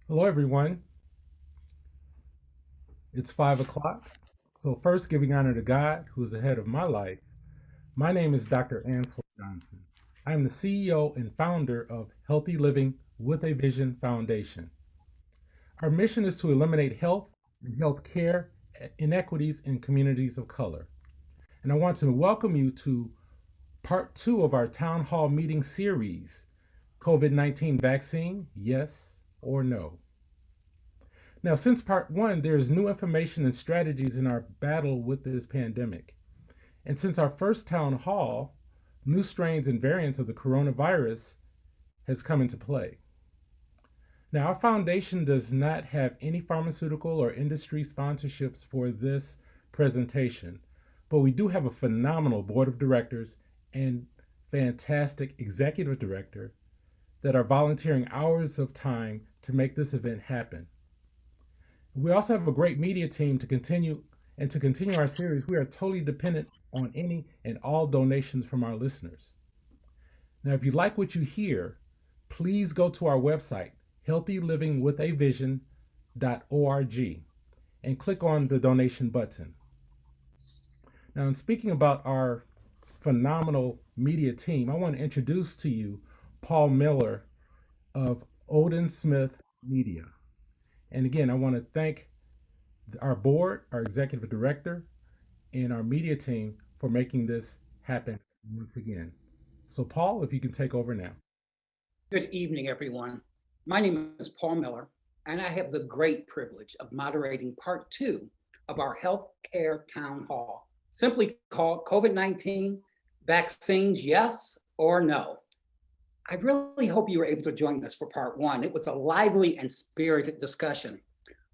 Hello, everyone. It's 5 o'clock. So, first, giving honor to God, who is the head of my life. My name is Dr. Ansel Johnson. I am the CEO and founder of Healthy Living with a Vision Foundation. Our mission is to eliminate health and health care inequities in communities of color. And I want to welcome you to part two of our town hall meeting series, COVID-19 vaccine, yes or no? Now, since part one, there's new information and strategies in our battle with this pandemic. And since our first town hall, new strains and variants of the coronavirus has come into play. Now, our foundation does not have any pharmaceutical or industry sponsorships for this presentation, but we do have a phenomenal board of directors and fantastic executive director that are volunteering hours of time to make this event happen. We also have a great media team to continue our series. We are totally dependent on any and all donations from our listeners. Now, if you like what you hear, please go to our website, healthylivingwithavision.org, and click on the donation button. Now, in speaking about our phenomenal media team, I want to introduce to you Paul Miller of Odin Smith Media. And again, I want to thank our board, our executive director, and our media team for making this happen once again. So, Paul, if you can take over now. Good evening, everyone. My name is Paul Miller, and I have the great privilege of moderating part two of our healthcare town hall, simply called COVID-19 vaccines, yes or no. I really hope you were able to join us for part one. It was a lively and spirited discussion.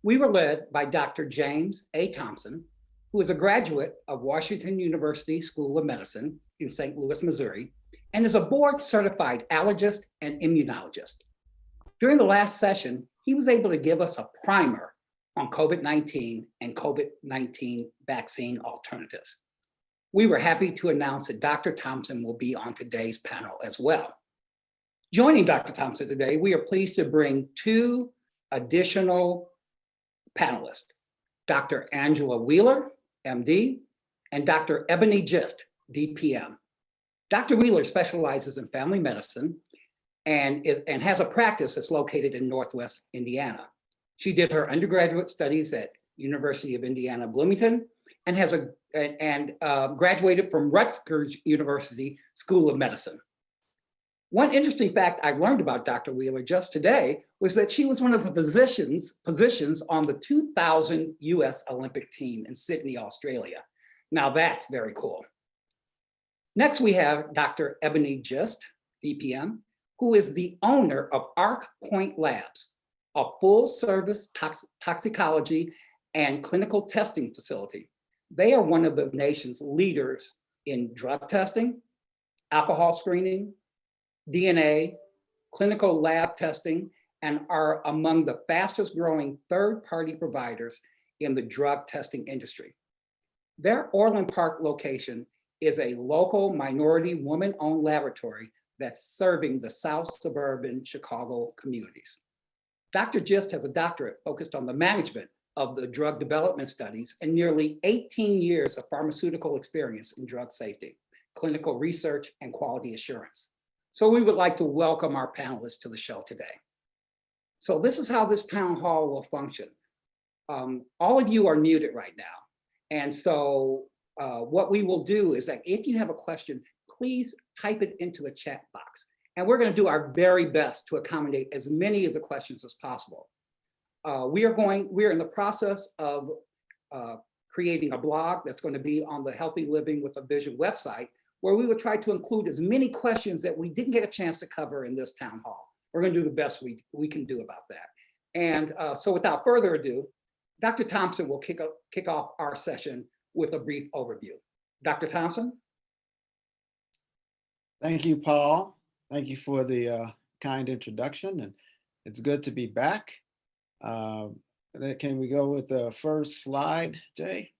We were led by Dr. James A. Thompson, who is a graduate of Washington University School of Medicine in St. Louis, Missouri, and is a board-certified allergist and immunologist. During the last session, he was able to give us a primer on COVID-19 and COVID-19 vaccine alternatives. We were happy to announce that Dr. Thompson will be on today's panel as well. Joining Dr. Thompson today, we are pleased to bring two additional panelists, Dr. Angela Wheeler, MD, and Dr. Ebony Gist, DPM. Dr. Wheeler specializes in family medicine and has a practice that's located in Northwest Indiana. She did her undergraduate studies at University of Indiana Bloomington and graduated from Rutgers University School of Medicine. One interesting fact I learned about Dr. Wheeler just today was that she was one of the positions on the 2000 US Olympic team in Sydney, Australia. Now that's very cool. Next, we have Dr. Ebony Gist, DPM, who is the owner of Arc Point Labs, a full-service toxicology and clinical testing facility. They are one of the nation's leaders in drug testing, alcohol screening, DNA, clinical lab testing, and are among the fastest growing third-party providers in the drug testing industry. Their Orland Park location is a local minority woman-owned laboratory that's serving the South suburban Chicago communities. Dr. Gist has a doctorate focused on the management of the drug development studies and nearly 18 years of pharmaceutical experience in drug safety, clinical research, and quality assurance. So we would like to welcome our panelists to the show today. So this is how this town hall will function. All of you are muted right now. And so what we will do is that if you have a question, please type it into the chat box. And we're going to do our very best to accommodate as many of the questions as possible. We're in the process of creating a blog that's going to be on the Healthy Living with a Vision website, where we would try to include as many questions that we didn't get a chance to cover in this town hall. We're going to do the best we can do about that. And so without further ado, Dr. Thompson will kick off our session with a brief overview. Dr. Thompson? Thank you, Paul. Thank you for the kind introduction, and it's good to be back. Can we go with the first slide, Jay?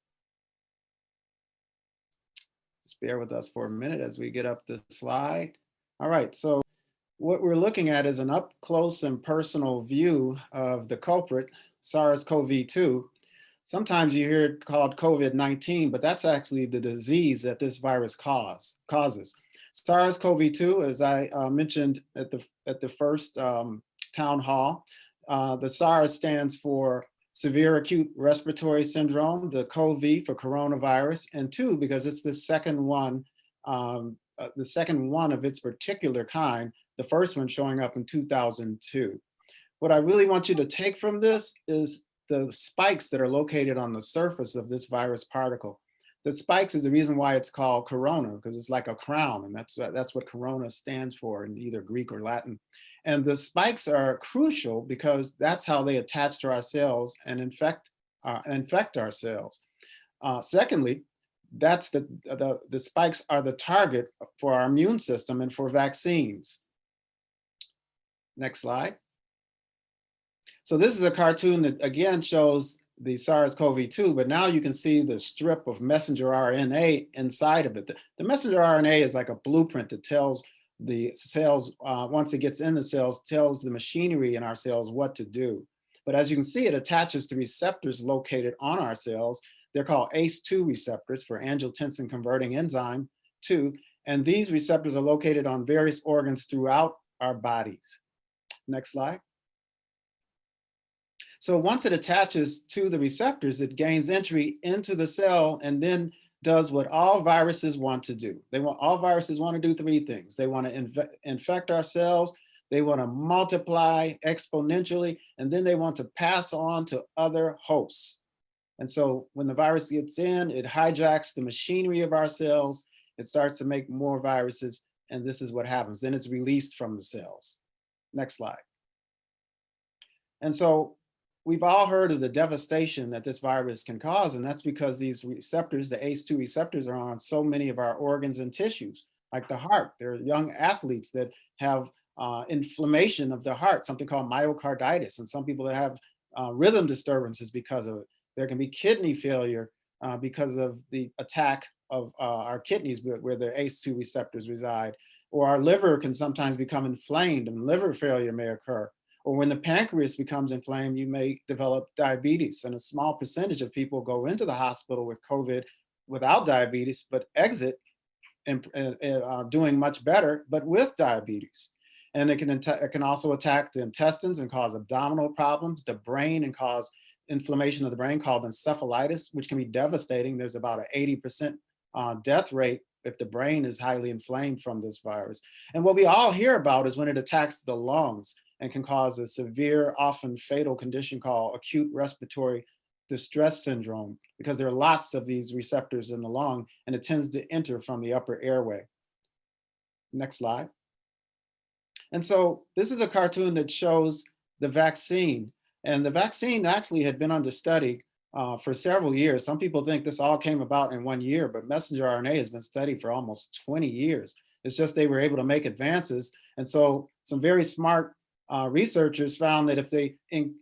Just bear with us for a minute as we get up the slide. All right, so what we're looking at is an up close and personal view of the culprit, SARS-CoV-2. Sometimes you hear it called COVID-19, but that's actually the disease that this virus causes. SARS-CoV-2, as I mentioned at the first town hall, the SARS stands for severe acute respiratory syndrome, the CoV for coronavirus, and 2 because it's the second one of its particular kind, the first one showing up in 2002. What I really want you to take from this is the spikes that are located on the surface of this virus particle. The spikes is the reason why it's called corona, because it's like a crown, and that's what corona stands for in either Greek or Latin. And the spikes are crucial because that's how they attach to our cells and infect our cells. Secondly, that's the spikes are the target for our immune system and for vaccines. Next slide. So this is a cartoon that again shows the SARS-CoV-2, but now you can see the strip of messenger RNA inside of it. The messenger RNA is like a blueprint that tells the cells, once it gets in the cells, tells the machinery in our cells what to do. But as you can see, it attaches to receptors located on our cells. They're called ACE2 receptors for angiotensin converting enzyme 2. And these receptors are located on various organs throughout our bodies. Next slide. So once it attaches to the receptors, it gains entry into the cell and then does what all viruses want to do. All viruses want to do 3 things. They want to infect our cells, they want to multiply exponentially, and then they want to pass on to other hosts. And so when the virus gets in, it hijacks the machinery of our cells, it starts to make more viruses, and this is what happens. Then it's released from the cells. Next slide. And so we've all heard of the devastation that this virus can cause, and that's because these receptors, the ACE2 receptors, are on so many of our organs and tissues, like the heart. There are young athletes that have inflammation of the heart, something called myocarditis, and some people that have rhythm disturbances because of it. There can be kidney failure because of the attack of our kidneys where the ACE2 receptors reside, or our liver can sometimes become inflamed and liver failure may occur. Or when the pancreas becomes inflamed, you may develop diabetes. And a small percentage of people go into the hospital with COVID without diabetes, but exit and doing much better, but with diabetes. And it can also attack the intestines and cause abdominal problems, the brain, and cause inflammation of the brain called encephalitis, which can be devastating. There's about an 80% death rate if the brain is highly inflamed from this virus. And what we all hear about is when it attacks the lungs and can cause a severe, often fatal condition called acute respiratory distress syndrome, because there are lots of these receptors in the lung and it tends to enter from the upper airway. Next slide. And so this is a cartoon that shows the vaccine. And the vaccine actually had been under study for several years. Some people think this all came about in 1 year, but messenger RNA has been studied for almost 20 years. It's just they were able to make advances. And so some very smart researchers found that if they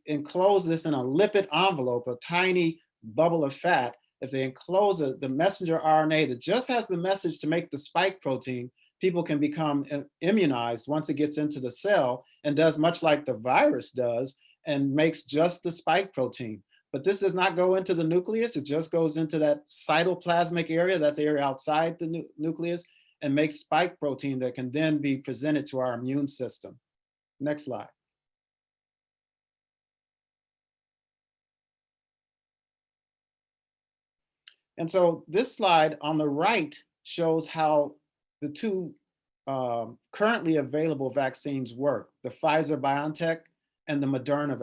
enclose this in a lipid envelope, a tiny bubble of fat, if they enclose the messenger RNA that just has the message to make the spike protein, people can become immunized once it gets into the cell and does much like the virus does and makes just the spike protein. But this does not go into the nucleus. It just goes into that cytoplasmic area, that's the area outside the nucleus, and makes spike protein that can then be presented to our immune system. Next slide. And so this slide on the right shows how the 2 currently available vaccines work, the Pfizer-BioNTech and the Moderna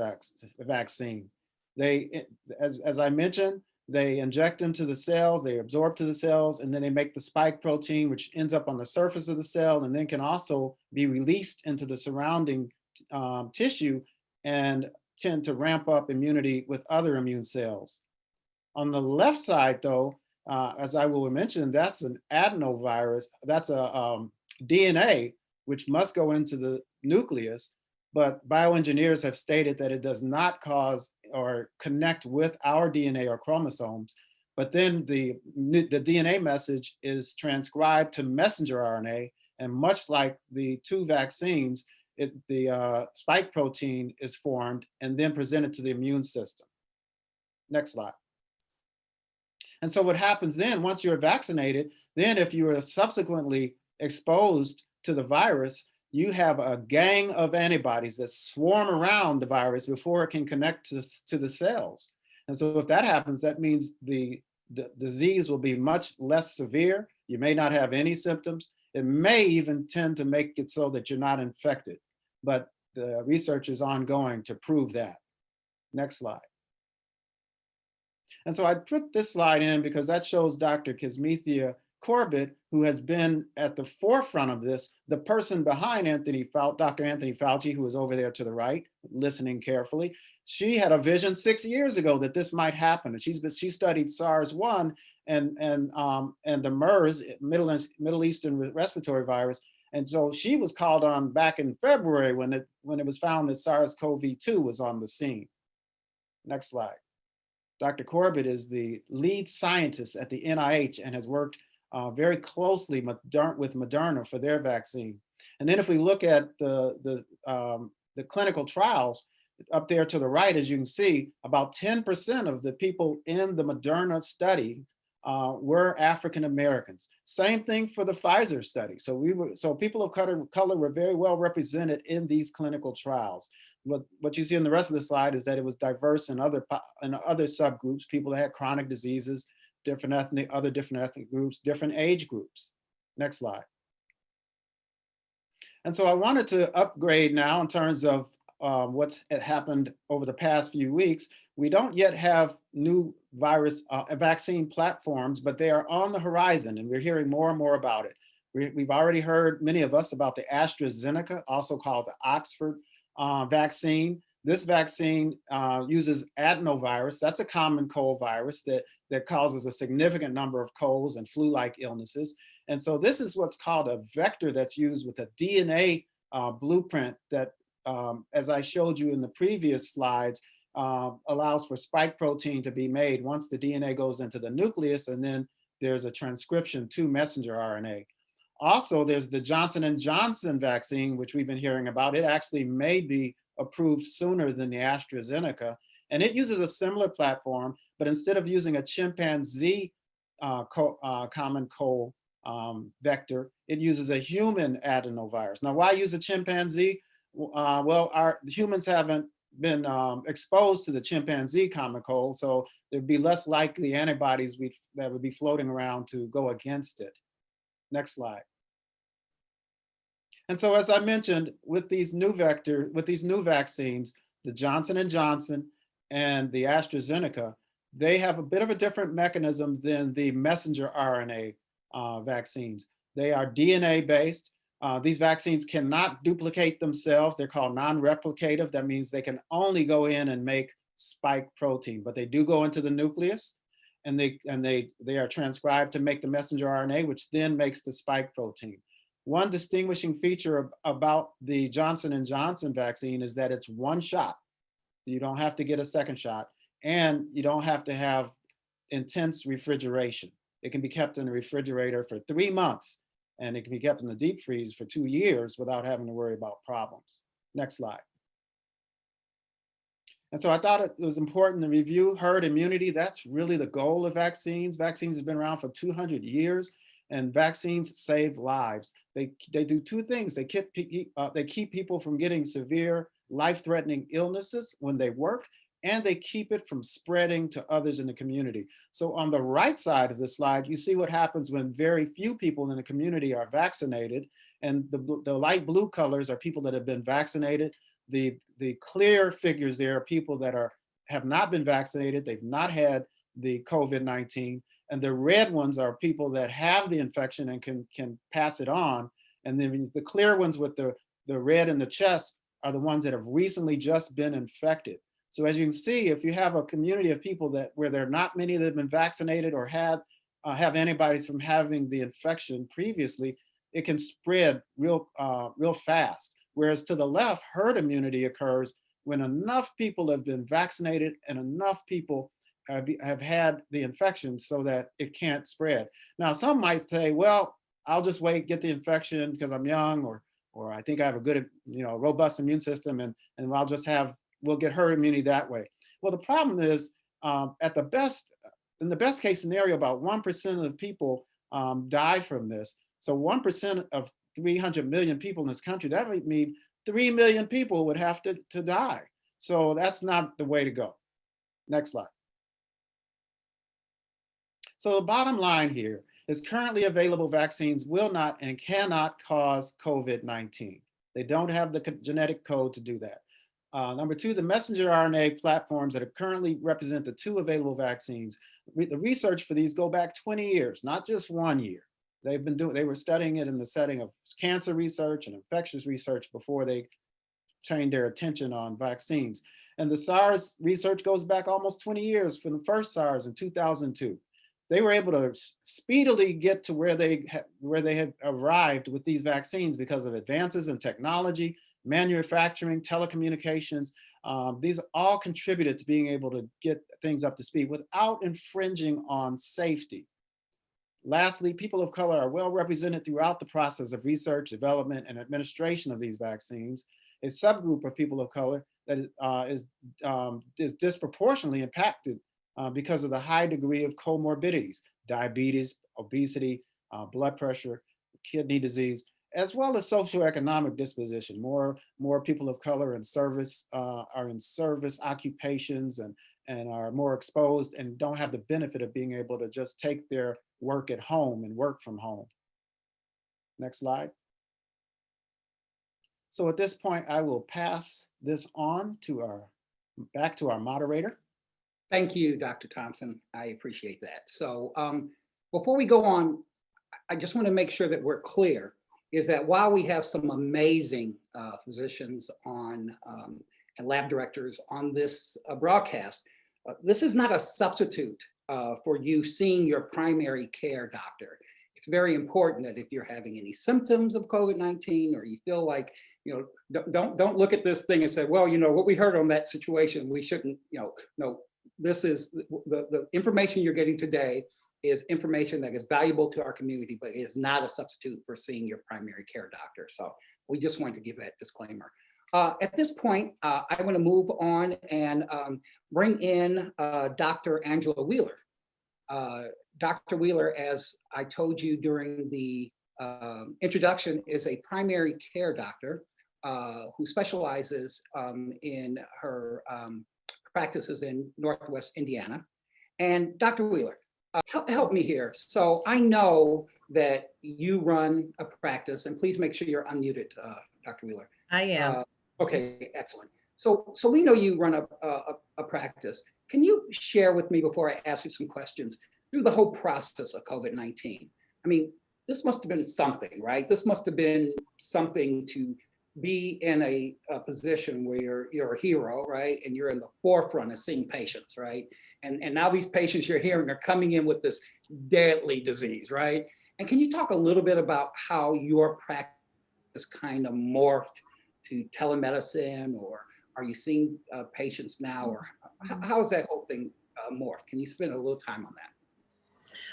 vaccine. They, as I mentioned, they inject into the cells, they absorb to the cells, and then they make the spike protein, which ends up on the surface of the cell and then can also be released into the surrounding tissue and tend to ramp up immunity with other immune cells. On the left side, though, as I will mention, that's an adenovirus. That's a DNA, which must go into the nucleus, but bioengineers have stated that it does not cause or connect with our DNA or chromosomes, but then the DNA message is transcribed to messenger RNA, And much like the two vaccines, the spike protein is formed and then presented to the immune system. Next slide. And so what happens then, once you're vaccinated, then if you are subsequently exposed to the virus, you have a gang of antibodies that swarm around the virus before it can connect to the cells. And so if that happens, that means the disease will be much less severe. You may not have any symptoms. It may even tend to make it so that you're not infected. But the research is ongoing to prove that. Next slide. And so I put this slide in because that shows Dr. Kizzmekia Corbett, who has been at the forefront of this, the person behind Dr. Anthony Fauci, who is over there to the right, listening carefully. She had a vision 6 years ago that this might happen. And she studied SARS-1 and the MERS, Middle Eastern respiratory virus. And so she was called on back in February when it was found that SARS-CoV-2 was on the scene. Next slide. Dr. Corbett is the lead scientist at the NIH and has worked very closely with Moderna for their vaccine. And then if we look at the clinical trials, up there to the right, as you can see, about 10% of the people in the Moderna study were African Americans. Same thing for the Pfizer study. So people of color were very well represented in these clinical trials. What you see in the rest of the slide is that it was diverse in other subgroups, people that had chronic diseases, different ethnic groups, different age groups. Next slide. And so I wanted to upgrade now in terms of what's happened over the past few weeks. We don't yet have new vaccine platforms, but they are on the horizon and we're hearing more and more about it. We've already heard, many of us, about the AstraZeneca, also called the Oxford vaccine. This vaccine uses adenovirus. That's a common cold virus that causes a significant number of colds and flu-like illnesses. And so this is what's called a vector that's used with a DNA blueprint that, as I showed you in the previous slides, allows for spike protein to be made once the DNA goes into the nucleus, and then there's a transcription to messenger RNA. Also, there's the Johnson & Johnson vaccine, which we've been hearing about. It actually may be approved sooner than the AstraZeneca. And it uses a similar platform, but instead of using a chimpanzee common cold vector, it uses a human adenovirus. Now, why use a chimpanzee? Well, humans haven't been exposed to the chimpanzee common cold, so there'd be less likely antibodies that would be floating around to go against it. Next slide. And so, as I mentioned, with these new vaccines, the Johnson & Johnson and the AstraZeneca, they have a bit of a different mechanism than the messenger RNA vaccines. They are DNA based. These vaccines cannot duplicate themselves. They're called non-replicative. That means they can only go in and make spike protein, but they do go into the nucleus and they are transcribed to make the messenger RNA, which then makes the spike protein. One distinguishing feature about the Johnson & Johnson vaccine is that it's one shot. You don't have to get a second shot, and you don't have to have intense refrigeration. It can be kept in the refrigerator for 3 months, and it can be kept in the deep freeze for 2 years without having to worry about problems. Next slide. And so I thought it was important to review herd immunity. That's really the goal of vaccines. Vaccines have been around for 200 years, and vaccines save lives. They do two things. They keep people from getting severe, life-threatening illnesses when they work, and they keep it from spreading to others in the community. So on the right side of the slide, you see what happens when very few people in the community are vaccinated, and the light blue colors are people that have been vaccinated. The clear figures there are people that have not been vaccinated, they've not had the COVID-19, and the red ones are people that have the infection and can pass it on. And then the clear ones with the red in the chest are the ones that have recently just been infected. So as you can see, if you have a community of people where there are not many that have been vaccinated or have antibodies from having the infection previously, it can spread real fast. Whereas to the left, herd immunity occurs when enough people have been vaccinated and enough people have had the infection so that it can't spread. Now, some might say, well, I'll just wait, get the infection because I'm young, or I think I have a good, robust immune system, and we'll get herd immunity that way. Well, the problem is, in the best case scenario, about 1% of the people die from this. So 1% of 300 million people in this country, that would mean 3 million people would have to die. So that's not the way to go. Next slide. So the bottom line here is currently available vaccines will not and cannot cause COVID-19. They don't have the genetic code to do that. Number two, the messenger RNA platforms that currently represent the two available vaccines, the research for these go back 20 years, not just 1 year. They were studying it in the setting of cancer research and infectious research before they trained their attention on vaccines. And the SARS research goes back almost 20 years from the first SARS in 2002. They were able to speedily get to where they had arrived with these vaccines because of advances in technology, manufacturing, telecommunications. These all contributed to being able to get things up to speed without infringing on safety. Lastly, people of color are well represented throughout the process of research, development, and administration of these vaccines. A subgroup of people of color that is disproportionately impacted because of the high degree of comorbidities, diabetes, obesity, blood pressure, kidney disease, as well as socioeconomic disposition. More people of color are in service occupations and are more exposed and don't have the benefit of being able to just take their work at home and work from home. Next slide. So at this point, I will pass this on back to our moderator. Thank you, Dr. Thompson. I appreciate that. So before we go on, I just want to make sure that we're clear, is that while we have some amazing physicians and lab directors on this broadcast, this is not a substitute for you seeing your primary care doctor. It's very important that if you're having any symptoms of COVID-19 or you feel like, don't look at this thing and say, well, what we heard on that situation, we shouldn't, no, this is the information you're getting today is information that is valuable to our community, but it is not a substitute for seeing your primary care doctor. So we just wanted to give that disclaimer. At this point, I want to move on and bring in Dr. Angela Wheeler. Dr. Wheeler, as I told you during the introduction, is a primary care doctor who specializes in her practices in Northwest Indiana. And Dr. Wheeler, help me here. So I know that you run a practice, and please make sure you're unmuted, Dr. Wheeler. I am. Okay, excellent. So we know you run a practice. Can you share with me, before I ask you some questions, through the whole process of COVID-19? I mean, this must have been something, right? This must have been something to be in a position where you're a hero, right? And you're in the forefront of seeing patients, right? And now these patients you're hearing are coming in with this deadly disease, right? And can you talk a little bit about how your practice kind of morphed to telemedicine, or are you seeing patients now, or how is that whole thing morphed? Can you spend a little time on that?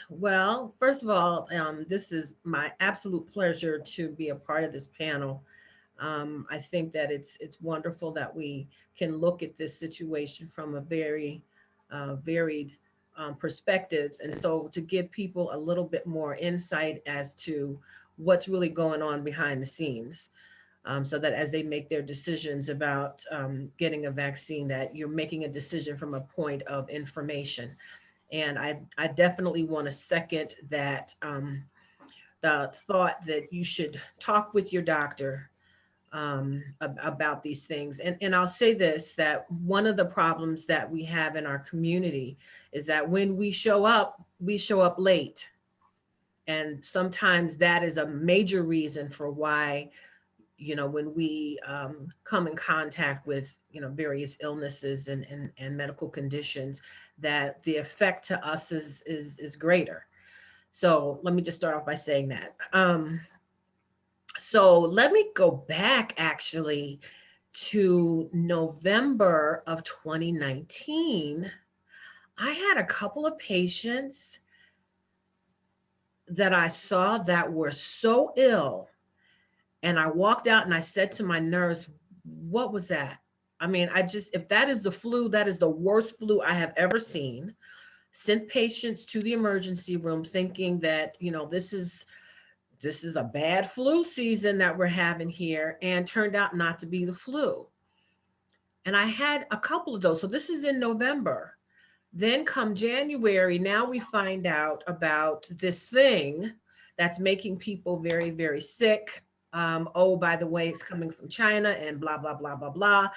Well, first of all, this is my absolute pleasure to be a part of this panel. I think that it's wonderful that we can look at this situation from a very varied perspectives. And so to give people a little bit more insight as to what's really going on behind the scenes. So that as they make their decisions about getting a vaccine, that you're making a decision from a point of information. And I definitely want to second that the thought that you should talk with your doctor about these things. And I'll say this, that one of the problems that we have in our community is that when we show up late. And sometimes that is a major reason for why, when we come in contact with, various illnesses and medical conditions, that the effect to us is greater. So let me just start off by saying that. So let me go back actually to November of 2019. I had a couple of patients that I saw that were so ill. And I walked out and I said to my nurse, what was that? I mean, if that is the flu, that is the worst flu I have ever seen. Sent patients to the emergency room thinking that, this is a bad flu season that we're having here, and turned out not to be the flu. And I had a couple of those. So this is in November. Then come January, now we find out about this thing that's making people very, very sick. Oh, by the way, it's coming from China and blah, blah, blah, blah, blah.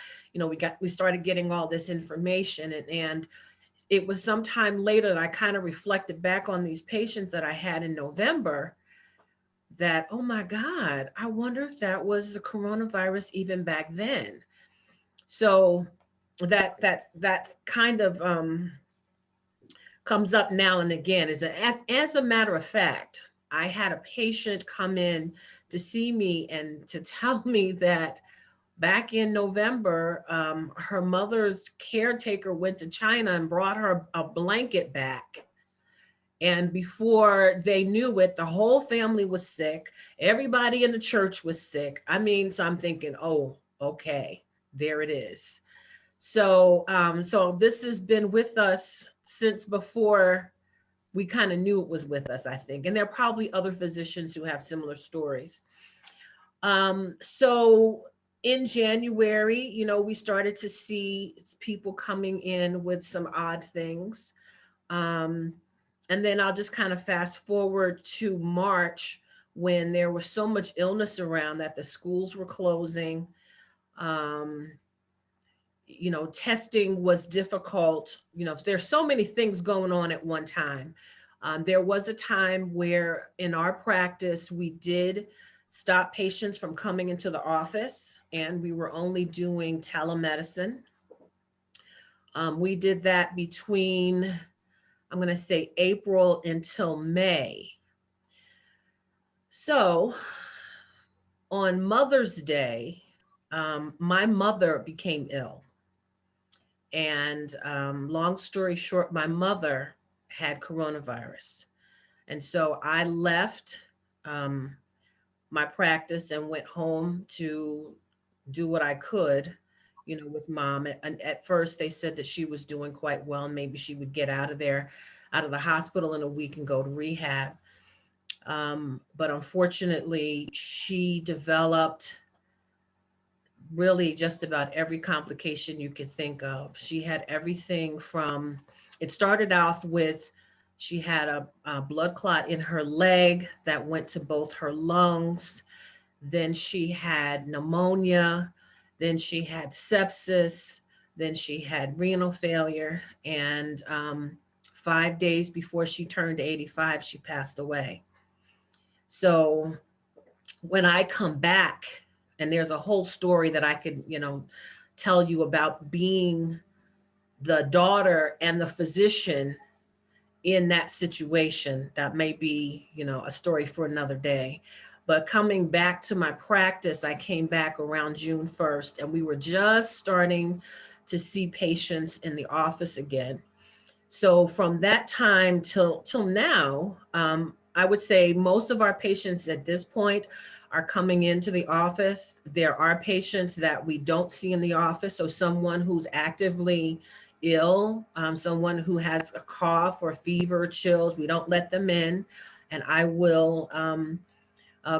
We started getting all this information, and it was sometime later that I kind of reflected back on these patients that I had in November that, oh my God, I wonder if that was the coronavirus even back then. So that kind of comes up now and again. As a matter of fact, I had a patient come in to see me and to tell me that back in November, her mother's caretaker went to China and brought her a blanket back. And before they knew it, the whole family was sick. Everybody in the church was sick. I mean, so I'm thinking, oh, okay, there it is. So this has been with us since before we kind of knew it was with us, I think. And there are probably other physicians who have similar stories. So in January, we started to see people coming in with some odd things. And then I'll just kind of fast forward to March, when there was so much illness around that the schools were closing. Testing was difficult. There's so many things going on at one time. There was a time where in our practice, we did stop patients from coming into the office, and we were only doing telemedicine. We did that between, I'm going to say, April until May. So on Mother's Day, my mother became ill. And long story short, my mother had coronavirus. And so I left my practice and went home to do what I could, with mom. And at first they said that she was doing quite well, and maybe she would get out of the hospital in a week and go to rehab. But unfortunately, she developed really just about every complication you could think of. She had everything from, it started off with, she had a blood clot in her leg that went to both her lungs. Then she had pneumonia. Then she had sepsis. Then she had renal failure. And 5 days before she turned 85, she passed away. So when I come back, and there's a whole story that I could, tell you about being the daughter and the physician in that situation. That may be, a story for another day. But coming back to my practice, I came back around June 1st, and we were just starting to see patients in the office again. So from that time till now, I would say most of our patients at this point are coming into the office. There are patients that we don't see in the office. So someone who's actively ill, someone who has a cough or fever, chills, we don't let them in. And I will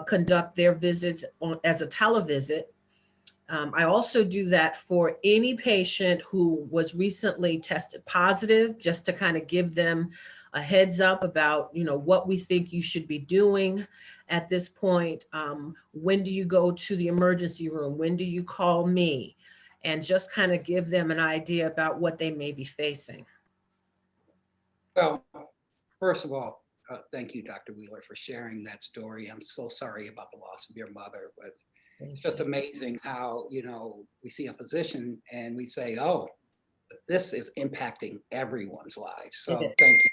conduct their visits as a televisit. I also do that for any patient who was recently tested positive, just to kind of give them a heads up about, what we think you should be doing at this point. When do you go to the emergency room? When do you call me? And just kind of give them an idea about what they may be facing. Well, first of all, thank you, Dr. Wheeler, for sharing that story. I'm so sorry about the loss of your mother, but it's just amazing how, we see a physician and we say, oh, this is impacting everyone's lives. So thank you.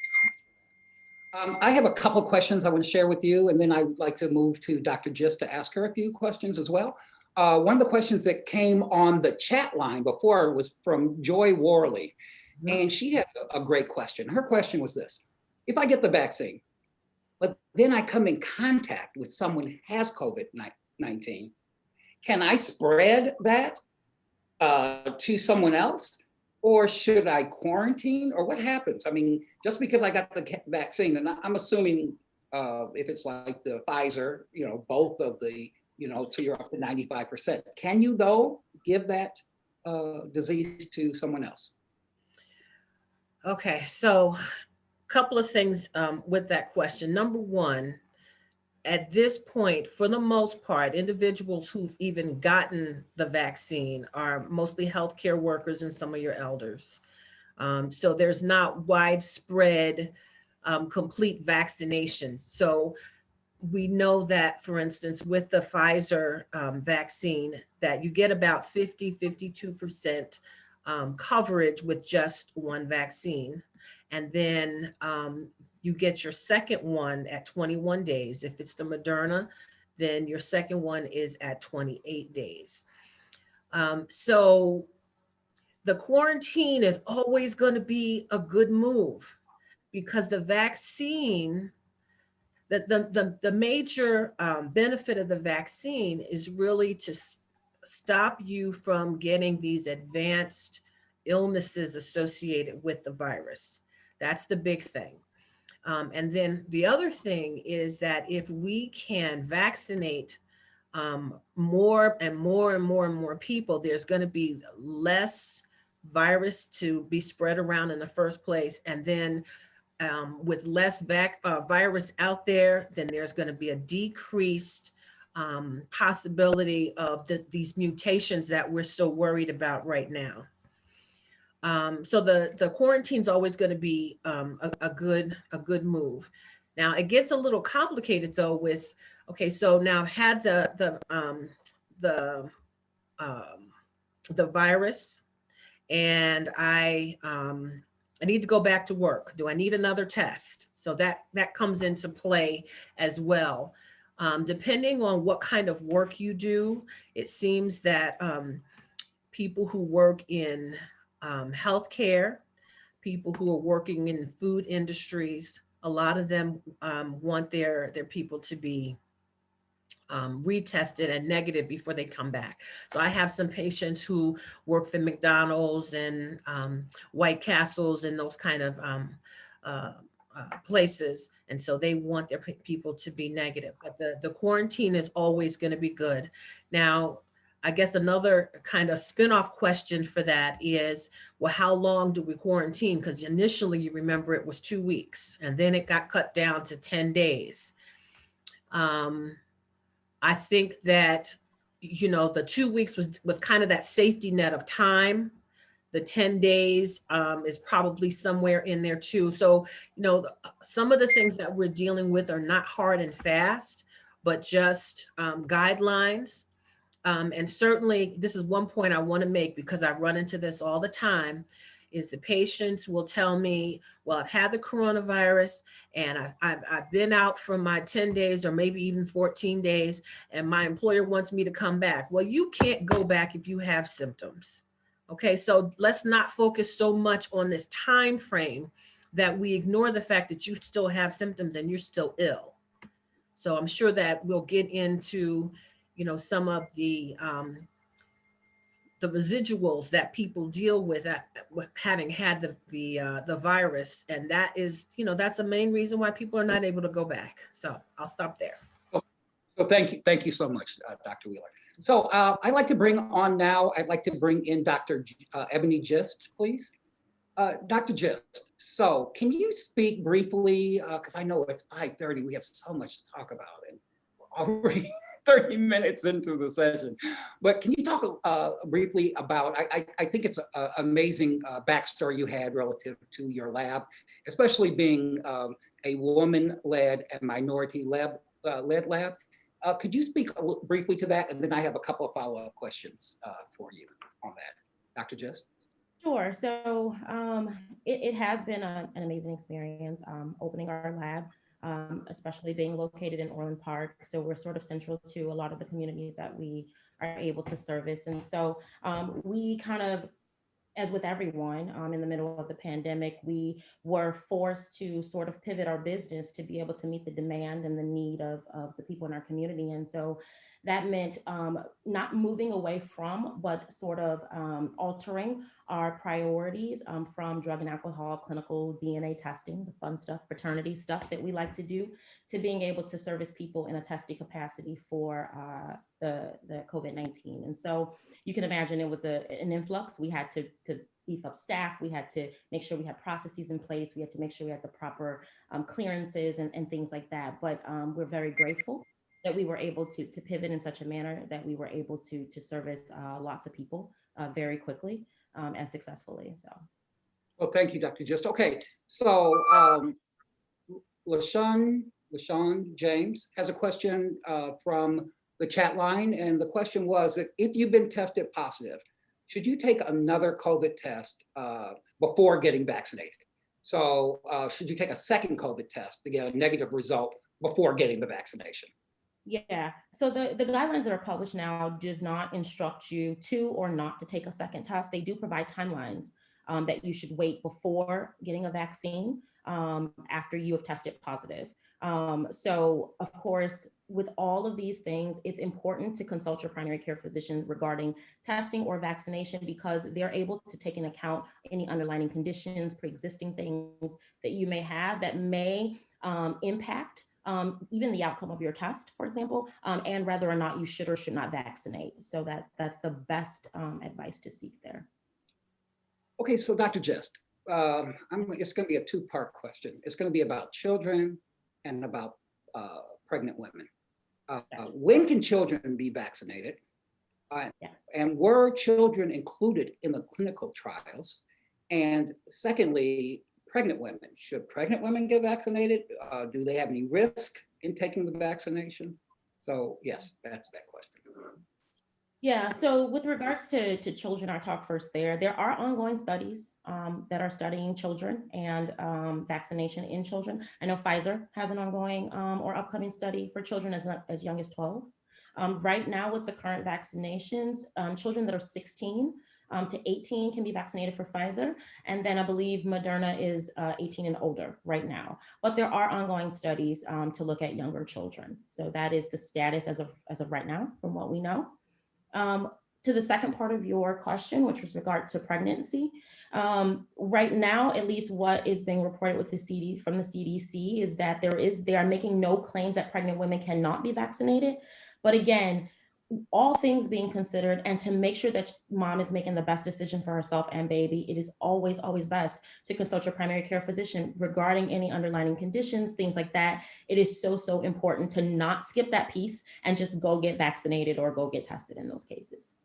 I have a couple of questions I want to share with you, and then I would like to move to Dr. Gist to ask her a few questions as well. One of the questions that came on the chat line before was from Joy Worley, and she had a great question. Her question was this: if I get the vaccine, but then I come in contact with someone who has COVID-19, can I spread that to someone else? Or should I quarantine? Or what happens? I mean, just because I got the vaccine, and I'm assuming if it's like the Pfizer, both of the, so you're up to 95%. Can you, though, give that disease to someone else? Okay, so a couple of things with that question. Number one, at this point, for the most part, individuals who've even gotten the vaccine are mostly healthcare workers and some of your elders. So there's not widespread complete vaccination. So we know that, for instance, with the Pfizer vaccine, that you get about 52% coverage with just one vaccine. And then you get your second one at 21 days. If it's the Moderna, then your second one is at 28 days. So the quarantine is always going to be a good move because the vaccine, the major benefit of the vaccine is really to stop you from getting these advanced illnesses associated with the virus. That's the big thing. And then the other thing is that if we can vaccinate more and more and more and more people, there's going to be less virus to be spread around in the first place. And then with less virus out there, then there's going to be a decreased possibility of these mutations that we're so worried about right now. So the quarantine is always going to be a good move. Now it gets a little complicated though with, okay, so now I've had the virus and I need to go back to work. Do I need another test? So that comes into play as well. Depending on what kind of work you do, it seems that people who work in healthcare, people who are working in food industries, a lot of them want their people to be retested and negative before they come back. So I have some patients who work for McDonald's and White Castles and those kind of places. And so they want their people to be negative. But the quarantine is always going to be good. Now, I guess another kind of spinoff question for that is, well, how long do we quarantine? Because initially, you remember it was 2 weeks, and then it got cut down to 10 days. I think that, the 2 weeks was kind of that safety net of time. The 10 days is probably somewhere in there too. So, some of the things that we're dealing with are not hard and fast, but just guidelines. And certainly this is one point I want to make because I run into this all the time, is the patients will tell me, well, I've had the coronavirus and I've been out for my 10 days or maybe even 14 days and my employer wants me to come back. Well, you can't go back if you have symptoms. Okay, so let's not focus so much on this time frame that we ignore the fact that you still have symptoms and you're still ill. So I'm sure that we'll get into, some of the residuals that people deal with having had the virus, and that is, that's the main reason why people are not able to go back. So I'll stop there. So thank you so much, Dr. Wheeler. So I'd like to bring in Dr. Ebony Gist, please. Dr. Gist, so can you speak briefly, because I know it's 5:30, we have so much to talk about, and we're already 30 minutes into the session, but can you talk briefly about, I think it's an amazing backstory you had relative to your lab, especially being a woman-led and minority-led lab. Could you speak briefly to that? And then I have a couple of follow-up questions for you on that. Dr. Gist? Sure. So it has been an amazing experience opening our lab, especially being located in Orland Park. So we're sort of central to a lot of the communities that we are able to service. And so we kind of as with everyone in the middle of the pandemic, we were forced to sort of pivot our business to be able to meet the demand and the need of the people in our community. And so that meant not moving away from, but sort of altering our priorities from drug and alcohol, clinical DNA testing, the fun stuff, fraternity stuff that we like to do, to being able to service people in a testing capacity for the COVID-19. And so you can imagine it was an influx. We had to beef up staff. We had to make sure we had processes in place. We had to make sure we had the proper clearances and things like that. But we're very grateful that we were able to pivot in such a manner that we were able to service lots of people very quickly and successfully. So. Well, thank you, Dr. Gist. Okay, so LaShawn James has a question from the chat line, and the question was that if you've been tested positive, should you take another COVID test before getting vaccinated? So should you take a second COVID test to get a negative result before getting the vaccination? Yeah, so the guidelines that are published now does not instruct you to or not to take a second test. They do provide timelines that you should wait before getting a vaccine after you have tested positive. So of course, with all of these things, it's important to consult your primary care physician regarding testing or vaccination, because they're able to take into account any underlying conditions, pre-existing things that you may have that may impact even the outcome of your test, for example, and whether or not you should or should not vaccinate. So that's the best advice to seek there. Okay, so Dr. Gist, it's going to be a two-part question. It's going to be about children and about pregnant women. When can children be vaccinated? And were children included in the clinical trials? And secondly, pregnant women. Should pregnant women get vaccinated? Do they have any risk in taking the vaccination? So yes, that's that question. Yeah, so with regards to children, I'll talk first there. There are ongoing studies that are studying children and vaccination in children. I know Pfizer has an ongoing or upcoming study for children as young as 12. Right now with the current vaccinations, children that are 16 to 18 can be vaccinated for Pfizer. And then I believe Moderna is 18 and older right now. But there are ongoing studies to look at younger children. So that is the status as of right now, from what we know. To the second part of your question, which was regard to pregnancy, right now, at least what is being reported with from the CDC is that they are making no claims that pregnant women cannot be vaccinated. But again, all things being considered, and to make sure that mom is making the best decision for herself and baby, it is always, always best to consult your primary care physician regarding any underlying conditions, things like that. It is so, so important to not skip that piece and just go get vaccinated or go get tested in those cases.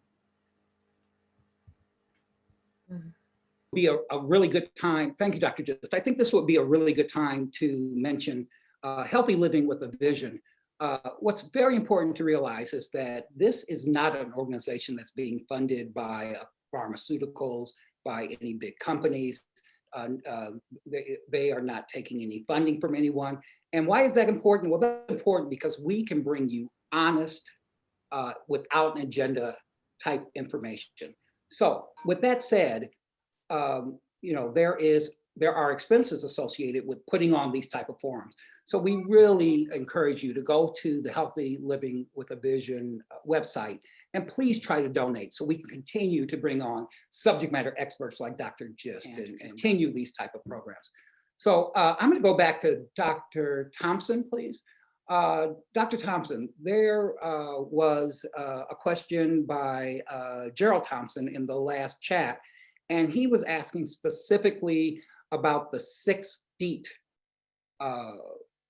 Be a really good time. Thank you, Dr. Gist. I think this would be a really good time to mention healthy living with a vision. What's very important to realize is that this is not an organization that's being funded by pharmaceuticals, by any big companies. They are not taking any funding from anyone. And why is that important? Well, that's important because we can bring you honest, without an agenda type information. So with that said, there are expenses associated with putting on these type of forums. So we really encourage you to go to the Healthy Living with a Vision website and please try to donate so we can continue to bring on subject matter experts like Dr. Gist and continue these type of programs. So I'm going to go back to Dr. Thompson, please. Dr. Thompson, there was a question by Gerald Thompson in the last chat, and he was asking specifically about the 6 feet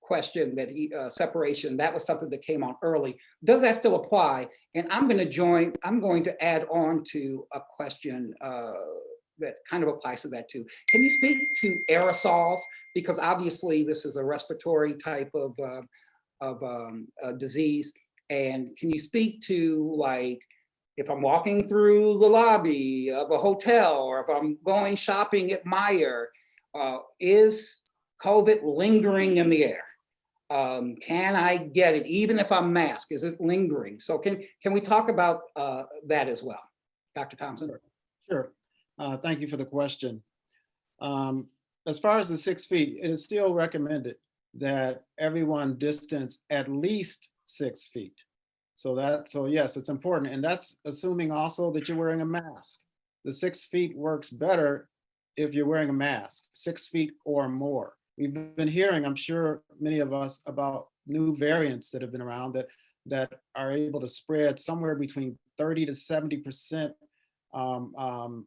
question that separation. That was something that came on early. Does that still apply? And I'm going to add on to a question that kind of applies to that too. Can you speak to aerosols? Because obviously this is a respiratory type of disease. And can you speak to, like, if I'm walking through the lobby of a hotel or if I'm going shopping at Meijer, is COVID lingering in the air? Can I get it even if I'm masked? Is it lingering? So can we talk about that as well, Dr. Thompson? Sure. Thank you for the question. As far as the 6 feet, it is still recommended that everyone distance at least 6 feet. So yes, it's important. And that's assuming also that you're wearing a mask. The 6 feet works better if you're wearing a mask, 6 feet or more. We've been hearing, I'm sure many of us, about new variants that have been around that are able to spread somewhere between 30 to 70%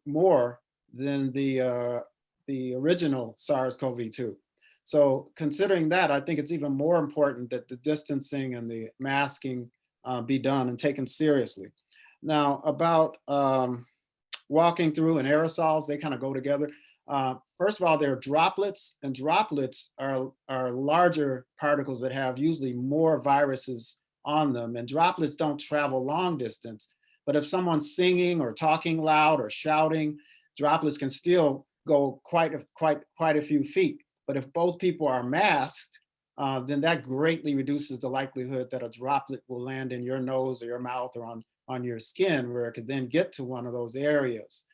more than the original SARS-CoV-2. So considering that, I think it's even more important that the distancing and the masking be done and taken seriously. Now, about walking through and aerosols, they kind of go together. First of all, they're droplets, and droplets are larger particles that have usually more viruses on them, and droplets don't travel long distance. But if someone's singing or talking loud or shouting, droplets can still go quite a few feet. But if both people are masked, then that greatly reduces the likelihood that a droplet will land in your nose or your mouth or on your skin, where it could then get to one of those areas.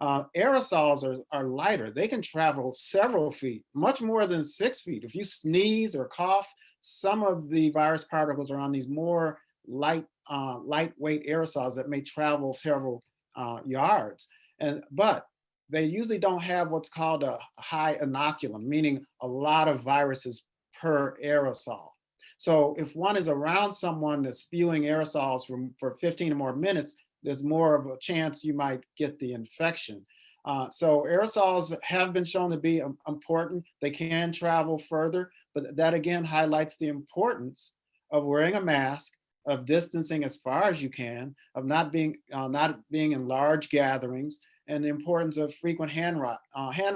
Aerosols are lighter. They can travel several feet, much more than 6 feet. If you sneeze or cough, some of the virus particles are on these more lightweight aerosols that may travel several yards. But they usually don't have what's called a high inoculum, meaning a lot of viruses per aerosol. So if one is around someone that's spewing aerosols for 15 or more minutes, there's more of a chance you might get the infection. So aerosols have been shown to be important. They can travel further, but that again highlights the importance of wearing a mask, of distancing as far as you can, of not being in large gatherings, and the importance of frequent hand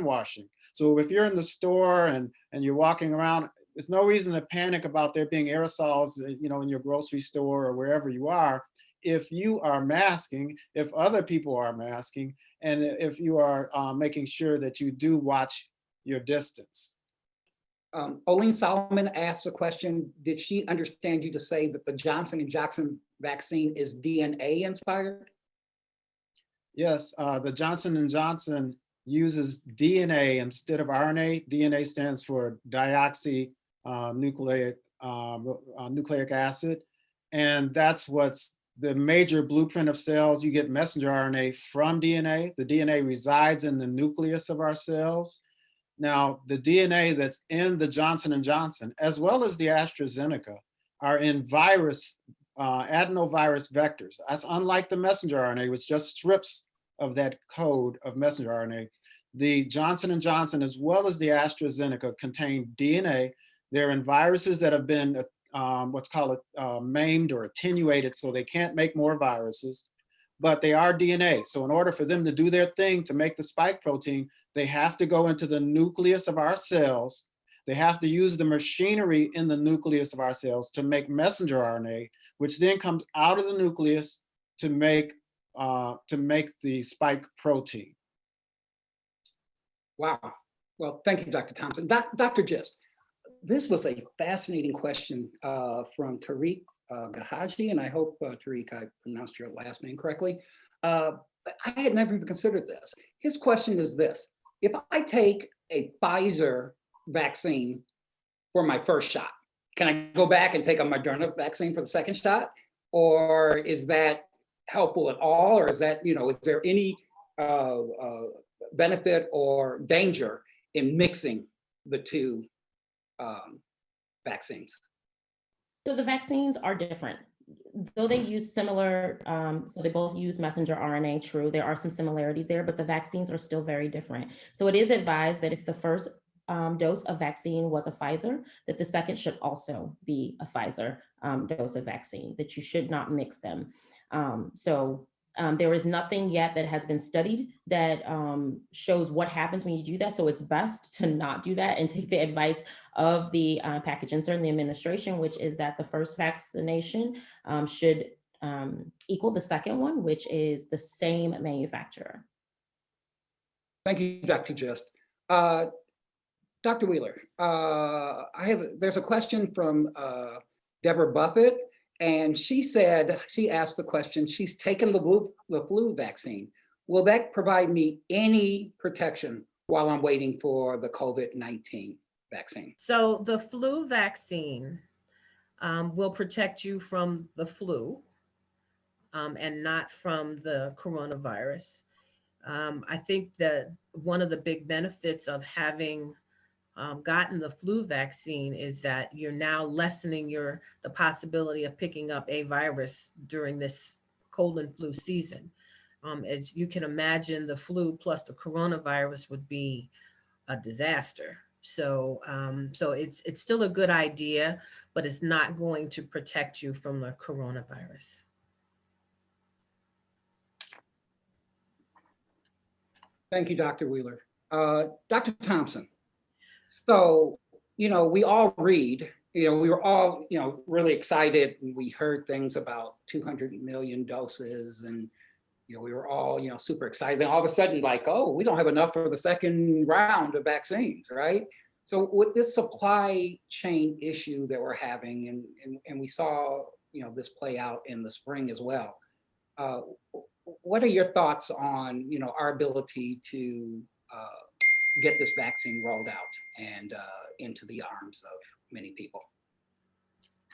washing. So if you're in the store and you're walking around, there's no reason to panic about there being aerosols, in your grocery store or wherever you are. If you are masking, if other people are masking, and if you are making sure that you do watch your distance. Oline Solomon asked a question. Did she understand you to say that the Johnson & Johnson vaccine is DNA inspired? Yes, the Johnson & Johnson uses DNA instead of RNA. DNA stands for deoxynucleic acid. And that's what's the major blueprint of cells. You get messenger RNA from DNA. The DNA resides in the nucleus of our cells. Now, the DNA that's in the Johnson & Johnson, as well as the AstraZeneca, are in adenovirus vectors. That's unlike the messenger RNA, which just strips of that code of messenger RNA. The Johnson & Johnson, as well as the AstraZeneca, contain DNA. They're in viruses that have been what's called maimed or attenuated, so they can't make more viruses, but they are DNA. So in order for them to do their thing to make the spike protein, they have to go into the nucleus of our cells. They have to use the machinery in the nucleus of our cells to make messenger RNA, which then comes out of the nucleus to make the spike protein. Wow. Well, thank you, Dr. Thompson. Dr. Gist, this was a fascinating question from Tariq Gahaji, and I hope, Tariq, I pronounced your last name correctly. I had never even considered this. His question is this: if I take a Pfizer vaccine for my first shot, can I go back and take a Moderna vaccine for the second shot? Or is that helpful at all? Or is that, is there any benefit or danger in mixing the two vaccines? So the vaccines are different. Though they use similar, so they both use messenger RNA, true, there are some similarities there, but the vaccines are still very different. So it is advised that if the first dose of vaccine was a Pfizer, that the second should also be a Pfizer dose of vaccine, that you should not mix them. There is nothing yet that has been studied that shows what happens when you do that. So it's best to not do that and take the advice of the package insert in the administration, which is that the first vaccination should equal the second one, which is the same manufacturer. Thank you, Dr. Gist. Dr. Wheeler, there's a question from Deborah Buffett. And she asked the question, she's taken the flu vaccine. will that provide me any protection while I'm waiting for the COVID-19 vaccine? So the flu vaccine will protect you from the flu and not from the coronavirus. I think that one of the big benefits of having gotten the flu vaccine is that you're now lessening the possibility of picking up a virus during this cold and flu season. As you can imagine, the flu plus the coronavirus would be a disaster. So it's still a good idea, but it's not going to protect you from the coronavirus. Thank you, Dr. Wheeler. Dr. Thompson, so, we all read, we were all, really excited and we heard things about 200 million doses and, we were all, super excited. Then all of a sudden, like, oh, we don't have enough for the second round of vaccines, right? So with this supply chain issue that we're having, and we saw, this play out in the spring as well. What are your thoughts on, our ability to get this vaccine rolled out and into the arms of many people?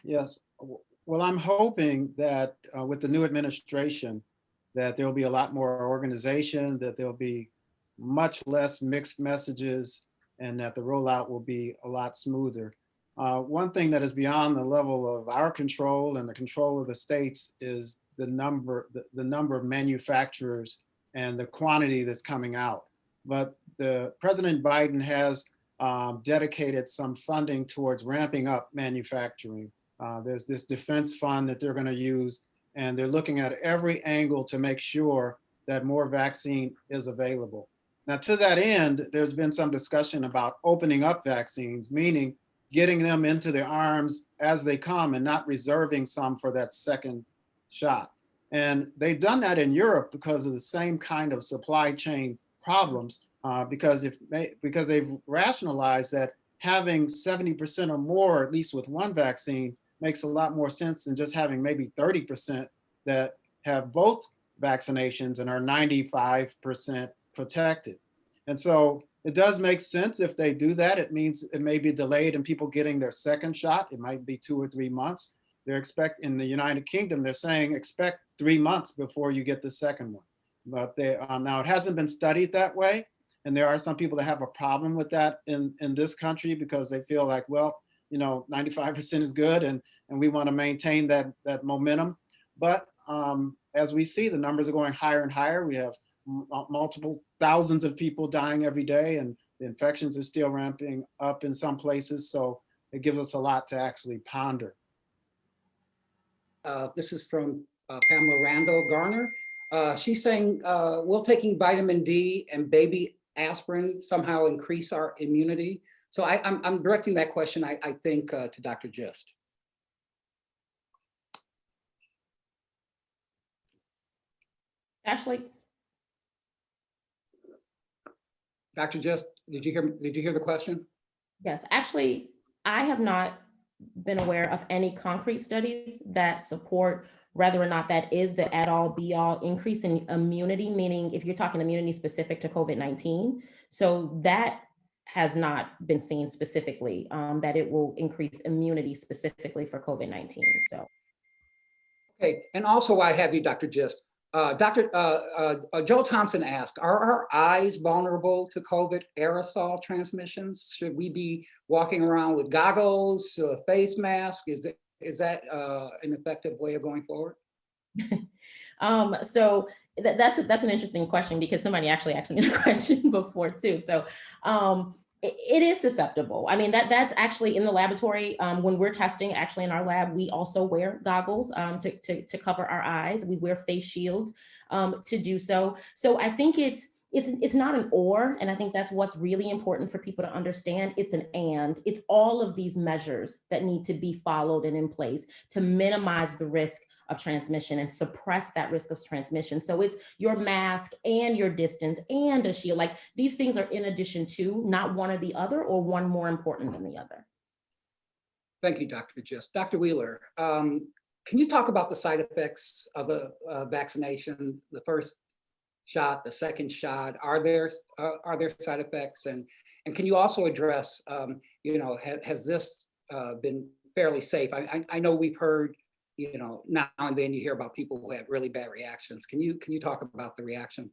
Yes. Well, I'm hoping that with the new administration, that there'll be a lot more organization, that there'll be much less mixed messages, and that the rollout will be a lot smoother. One thing that is beyond the level of our control and the control of the states is the number of manufacturers and the quantity that's coming out. But President Biden has dedicated some funding towards ramping up manufacturing. There's this defense fund that they're going to use, and they're looking at every angle to make sure that more vaccine is available. Now, to that end, there's been some discussion about opening up vaccines, meaning getting them into their arms as they come and not reserving some for that second shot. And they've done that in Europe because of the same kind of supply chain problems, because they've rationalized that having 70% or more, at least with one vaccine, makes a lot more sense than just having maybe 30% that have both vaccinations and are 95% protected. And so it does make sense if they do that. It means it may be delayed in people getting their second shot. It might be 2 or 3 months. In the United Kingdom, they're saying expect 3 months before you get the second one. But now it hasn't been studied that way. And there are some people that have a problem with that in this country because they feel like, well, 95% is good and we want to maintain that momentum. But as we see, the numbers are going higher and higher. We have multiple thousands of people dying every day, and the infections are still ramping up in some places. So it gives us a lot to actually ponder. This is from Pamela Randall Garner. She's saying, will taking vitamin D and baby aspirin somehow increase our immunity? So I'm directing that question, I think, to Dr. Gist. Ashley? Dr. Gist, did you hear the question? Yes, actually, I have not been aware of any concrete studies that support whether or not that is the all be all increase in immunity, meaning if you're talking immunity specific to COVID-19. So that has not been seen specifically, that it will increase immunity specifically for COVID-19. So. Okay, and also while I have you, Dr. Gist, Joel Thompson asked, are our eyes vulnerable to COVID aerosol transmissions? Should we be walking around with goggles, a face mask? Is that an effective way of going forward? So that's an interesting question because somebody actually asked me the question before too. So it is susceptible. I mean, that's actually in the laboratory. When we're testing, actually in our lab, we also wear goggles to cover our eyes. We wear face shields to do so. So I think it's not an or, and I think that's what's really important for people to understand. It's an and. It's all of these measures that need to be followed and in place to minimize the risk of transmission and suppress that risk of transmission. So it's your mask and your distance and a shield. Like these things are in addition to, not one or the other, or one more important than the other. Thank you, Dr. Gist. Dr. Wheeler, can you talk about the side effects of a vaccination, the first shot, the second shot? Are there side effects? And can you also address, has this been fairly safe? I know we've heard, now and then you hear about people who had really bad reactions. Can you talk about the reaction?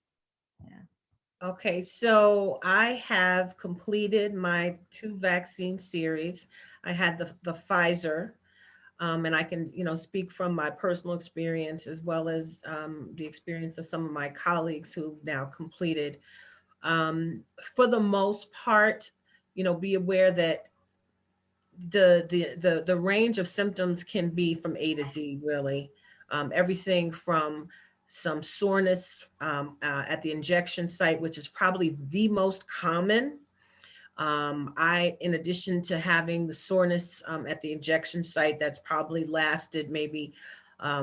Okay, so I have completed my 2 vaccine series. I had the Pfizer, and I can, speak from my personal experience as well as the experience of some of my colleagues who've now completed. For the most part, be aware that the range of symptoms can be from A to Z, really. Everything from some soreness at the injection site, which is probably the most common. In addition to having the soreness at the injection site, that's probably lasted maybe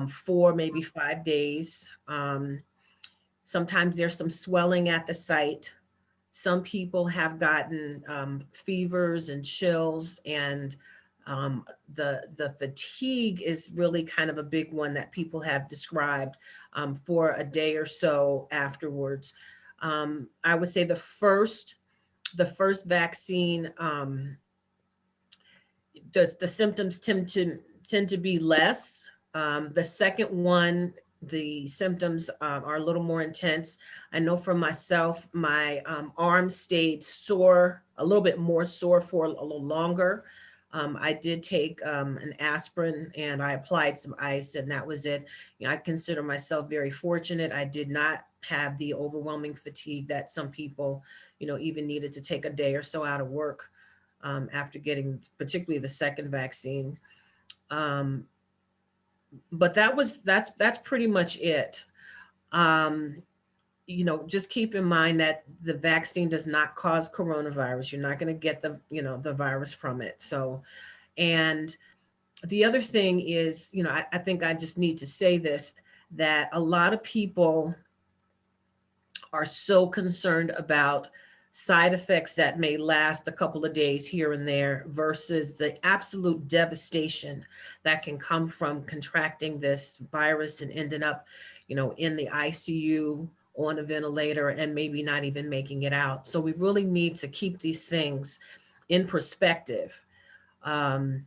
4, maybe 5 days. Sometimes there's some swelling at the site. Some people have gotten fevers and chills, and the fatigue is really kind of a big one that people have described for a day or so afterwards. I would say the first vaccine, the symptoms tend to be less. The second one, the symptoms are a little more intense. I know for myself, my arm stayed sore, a little bit more sore for a little longer. I did take an aspirin and I applied some ice, and that was it. I consider myself very fortunate. I did not have the overwhelming fatigue that some people, even needed to take a day or so out of work after getting particularly the second vaccine. But that's pretty much it. Just keep in mind that the vaccine does not cause coronavirus. You're not going to get the virus from it. So, and the other thing is, I think I just need to say this, that a lot of people are so concerned about side effects that may last a couple of days here and there versus the absolute devastation that can come from contracting this virus and ending up, in the ICU, on a ventilator, and maybe not even making it out. So we really need to keep these things in perspective. I'm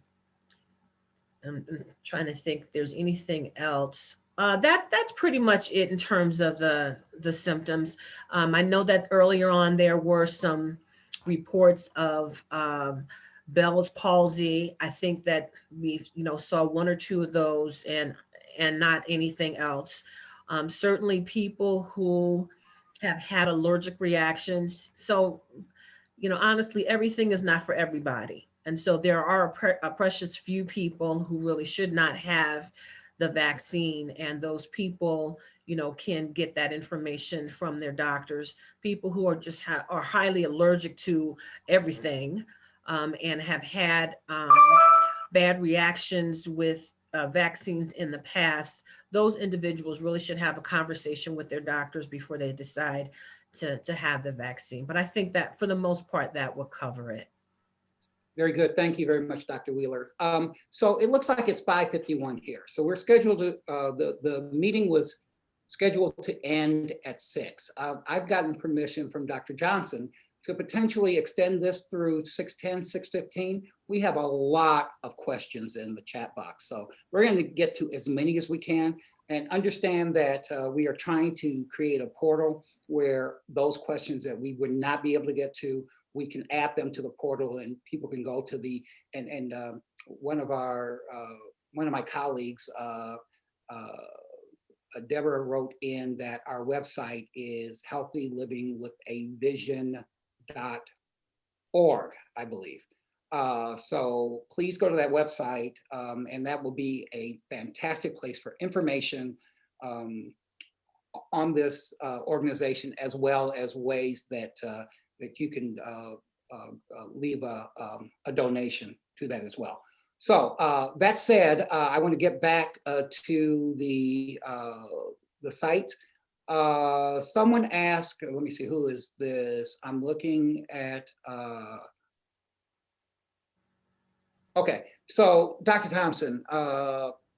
trying to think if there's anything else. That's pretty much it in terms of the symptoms. I know that earlier on there were some reports of Bell's palsy. I think that we saw 1 or 2 of those and not anything else. Certainly people who have had allergic reactions. So, honestly, everything is not for everybody. And so there are a precious few people who really should not have the vaccine. And those people, can get that information from their doctors. People who are just are highly allergic to everything and have had bad reactions with vaccines in the past, those individuals really should have a conversation with their doctors before they decide to have the vaccine. But I think that for the most part, that will cover it. Very good. Thank you very much, Dr. Wheeler. So it looks like it's 5:51 here. So we're scheduled to, the meeting was scheduled to end at 6. I've gotten permission from Dr. Johnson to potentially extend this through 6:10, 6:15. We have a lot of questions in the chat box. So we're going to get to as many as we can, and understand that we are trying to create a portal where those questions that we would not be able to get to, we can add them to the portal and people can go to the, and one of my colleagues, Deborah, wrote in that our website is healthyLivingWithAVision.org, I believe. So please go to that website, and that will be a fantastic place for information on this organization, as well as ways that that you can leave a donation to that as well. So that said, I want to get back to the sites. Someone asked, let me see, who is this? I'm looking at, okay, so Dr. Thompson,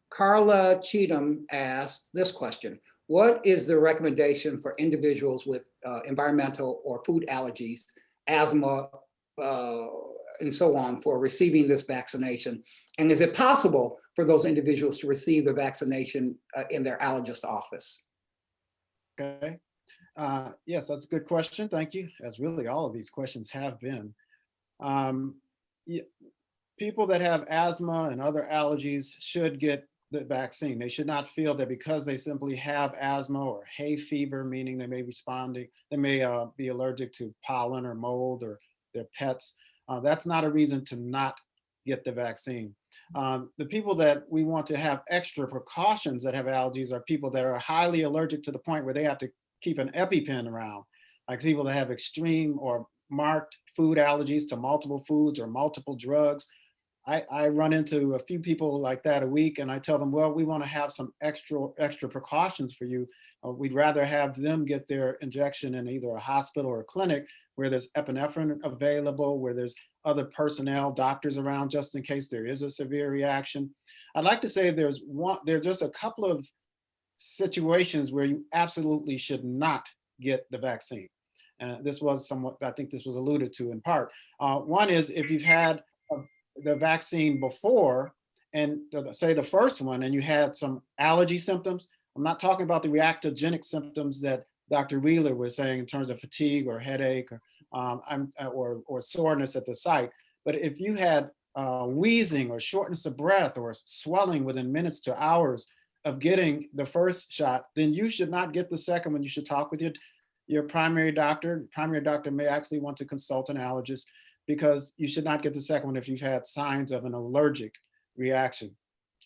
Carla Cheatham asked this question: what is the recommendation for individuals with environmental or food allergies, asthma, and so on for receiving this vaccination? And is it possible for those individuals to receive the vaccination in their allergist office? Okay. Yes, that's a good question. Thank you. As really all of these questions have been. Um, y- People that have asthma and other allergies should get the vaccine. They should not feel that because they simply have asthma or hay fever, meaning they may be allergic to pollen or mold or their pets. That's not a reason to not get the vaccine. The people that we want to have extra precautions that have allergies are people that are highly allergic to the point where they have to keep an EpiPen around, like people that have extreme or marked food allergies to multiple foods or multiple drugs. I run into a few people like that a week, and I tell them, well, we want to have some extra precautions for you. We'd rather have them get their injection in either a hospital or a clinic where there's epinephrine available, where there's other personnel, doctors around, just in case there is a severe reaction. I'd like to say there's just a couple of situations where you absolutely should not get the vaccine. This was somewhat, I think this was alluded to in part. One is if you've had the vaccine before, and say the first one, and you had some allergy symptoms. I'm not talking about the reactogenic symptoms that Dr. Wheeler was saying in terms of fatigue or headache or soreness at the site. But if you had wheezing or shortness of breath or swelling within minutes to hours of getting the first shot, then you should not get the second one. You should talk with your primary doctor. Primary doctor may actually want to consult an allergist, because you should not get the second one if you've had signs of an allergic reaction.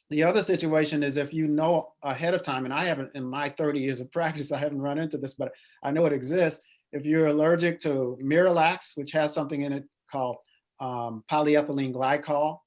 The other situation is if you know ahead of time, and I haven't, in my 30 years of practice, I haven't run into this, but I know it exists. If you're allergic to Miralax, which has something in it called polyethylene glycol,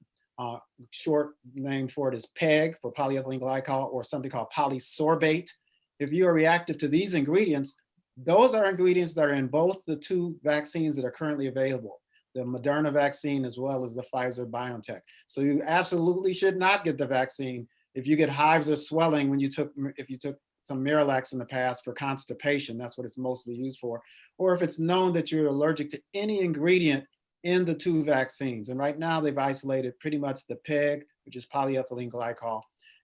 short name for it is PEG, for polyethylene glycol, or something called polysorbate. If you are reactive to these ingredients, those are ingredients that are in both the two vaccines that are currently available, the Moderna vaccine as well as the Pfizer BioNTech. So you absolutely should not get the vaccine if you get hives or swelling if you took some Miralax in the past for constipation. That's what it's mostly used for. Or if it's known that you're allergic to any ingredient in the two vaccines. And right now they've isolated pretty much the PEG, which is polyethylene glycol,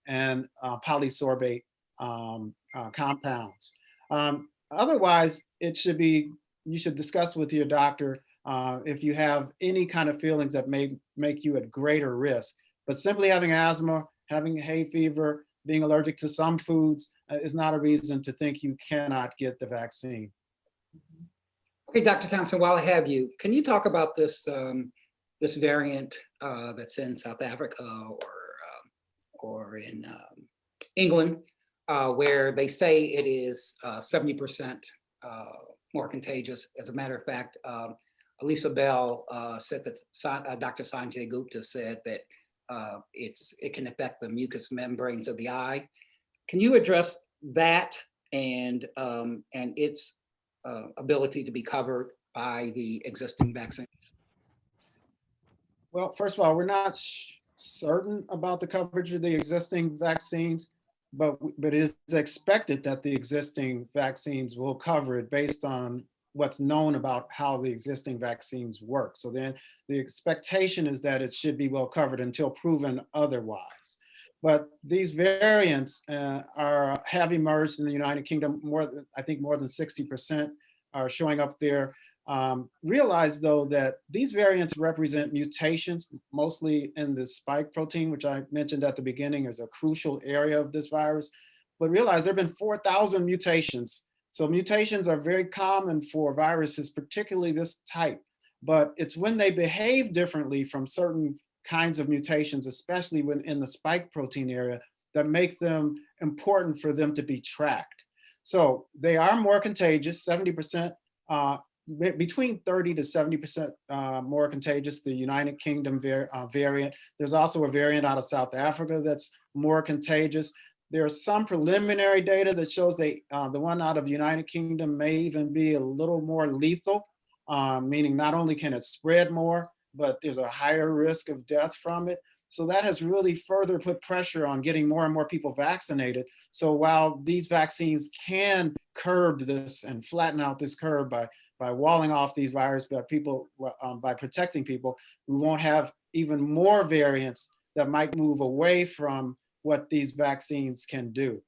and polysorbate compounds. Otherwise, you should discuss with your doctor if you have any kind of feelings that may make you at greater risk. But simply having asthma, having hay fever, being allergic to some foods is not a reason to think you cannot get the vaccine. Okay, Dr. Thompson, while I have you, can you talk about this this variant that's in South Africa or in England, where they say it is 70% more contagious? As a matter of fact, Elisa Bell said that Dr. Sanjay Gupta said that it can affect the mucous membranes of the eye. Can you address that and its ability to be covered by the existing vaccines? Well, first of all, we're not certain about the coverage of the existing vaccines, but it is expected that the existing vaccines will cover it based on what's known about how the existing vaccines work. So then the expectation is that it should be well covered until proven otherwise. But these variants have emerged in the United Kingdom. I think more than 60% are showing up there. Realize though that these variants represent mutations, mostly in the spike protein, which I mentioned at the beginning is a crucial area of this virus. But realize there have been 4,000 mutations. So mutations are very common for viruses, particularly this type. But it's when they behave differently from certain kinds of mutations, especially in the spike protein area, that make them important for them to be tracked. So they are more contagious, 70%, between 30 to 70% more contagious, the United Kingdom variant. There's also a variant out of South Africa that's more contagious. There's some preliminary data that shows the one out of the United Kingdom may even be a little more lethal, meaning not only can it spread more, but there's a higher risk of death from it. So that has really further put pressure on getting more and more people vaccinated. So while these vaccines can curb this and flatten out this curve by walling off these viruses, by protecting people, we won't have even more variants that might move away from what these vaccines can do.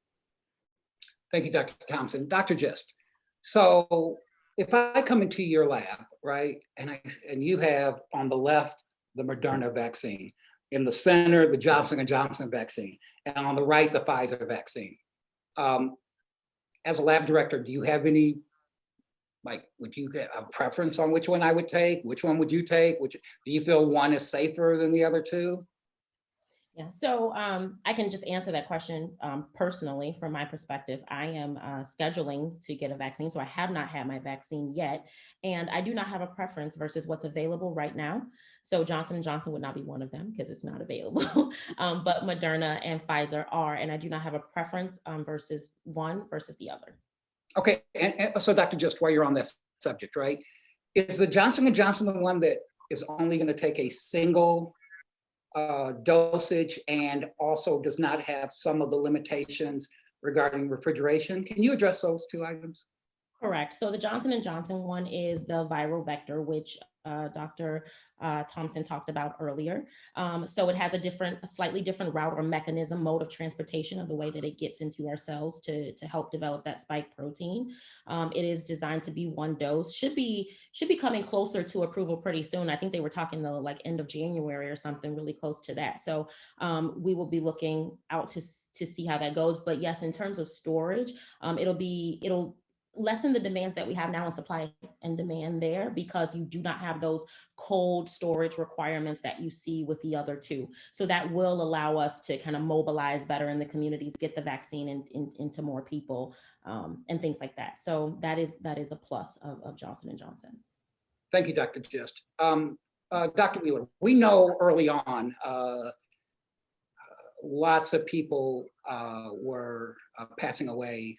Thank you, Dr. Thompson. Dr. Gist, so if I come into your lab, right, and you have on the left the Moderna vaccine, in the center the Johnson & Johnson vaccine, and on the right the Pfizer vaccine. As a lab director, do you have any, like, would you get a preference on which one I would take? Which one would you take? Do you feel one is safer than the other two? Yeah, so I can just answer that question personally from my perspective. I am scheduling to get a vaccine, so I have not had my vaccine yet, and I do not have a preference versus what's available right now. So Johnson & Johnson would not be one of them because it's not available, but Moderna and Pfizer are, and I do not have a preference versus one versus the other. Okay, and so Dr. Just while you're on this subject, right, is the Johnson & Johnson the one that is only going to take a single dosage and also does not have some of the limitations regarding refrigeration? Can you address those two items? Correct. So the Johnson & Johnson one is the viral vector, which Dr. Thompson talked about earlier. So it has a slightly different route or mechanism, mode of transportation of the way that it gets into our cells to help develop that spike protein. It is designed to be one dose, should be coming closer to approval pretty soon. I think they were talking the like end of January or something really close to that. So we will be looking out to see how that goes. But yes, in terms of storage, it'll lessen the demands that we have now in supply and demand there, because you do not have those cold storage requirements that you see with the other two. So that will allow us to kind of mobilize better in the communities, get the vaccine into more people, and things like that. So that is a plus of Johnson & Johnson. Thank you, Dr. Gist. Dr. Wheeler, we know early on lots of people were passing away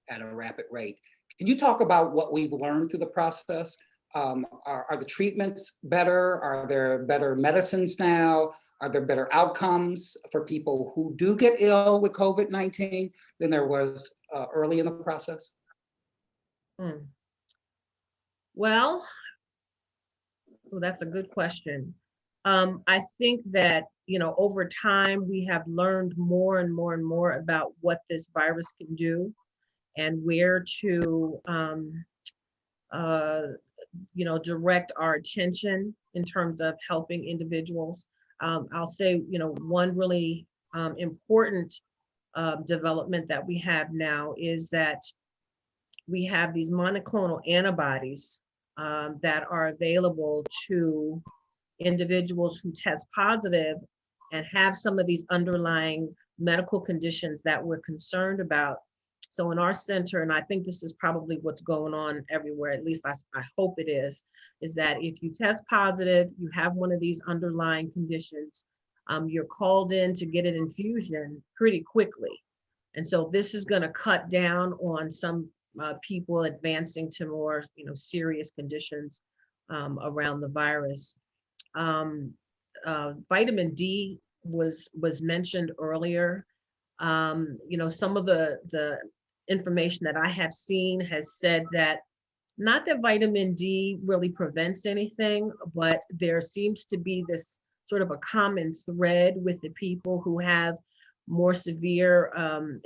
at a rapid rate. Can you talk about what we've learned through the process? Are the treatments better? Are there better medicines now? Are there better outcomes for people who do get ill with COVID-19 than there was early in the process? Well, that's a good question. I think that, over time, we have learned more and more and more about what this virus can do and where to, direct our attention in terms of helping individuals. I'll say, one really important development that we have now is that we have these monoclonal antibodies that are available to individuals who test positive and have some of these underlying medical conditions that we're concerned about. So in our center, and I think this is probably what's going on everywhere, at least I hope it is that if you test positive, you have one of these underlying conditions, you're called in to get an infusion pretty quickly. And so this is going to cut down on some people advancing to more, serious conditions around the virus. Vitamin D was mentioned earlier. Some of the information that I have seen has said that not that vitamin D really prevents anything, but there seems to be this sort of a common thread with the people who have more severe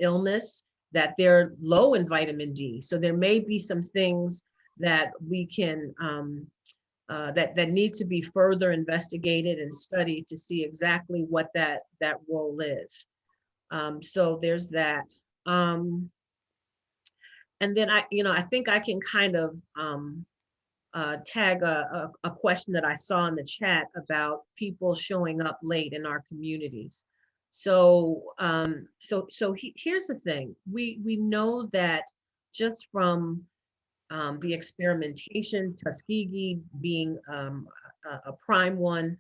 illness, that they're low in vitamin D. So there may be some things that we can that need to be further investigated and studied to see exactly what that role is. So there's that. And then I think I can kind of tag a question that I saw in the chat about people showing up late in our communities. So here's the thing. We know that just from the experimentation, Tuskegee being a prime one,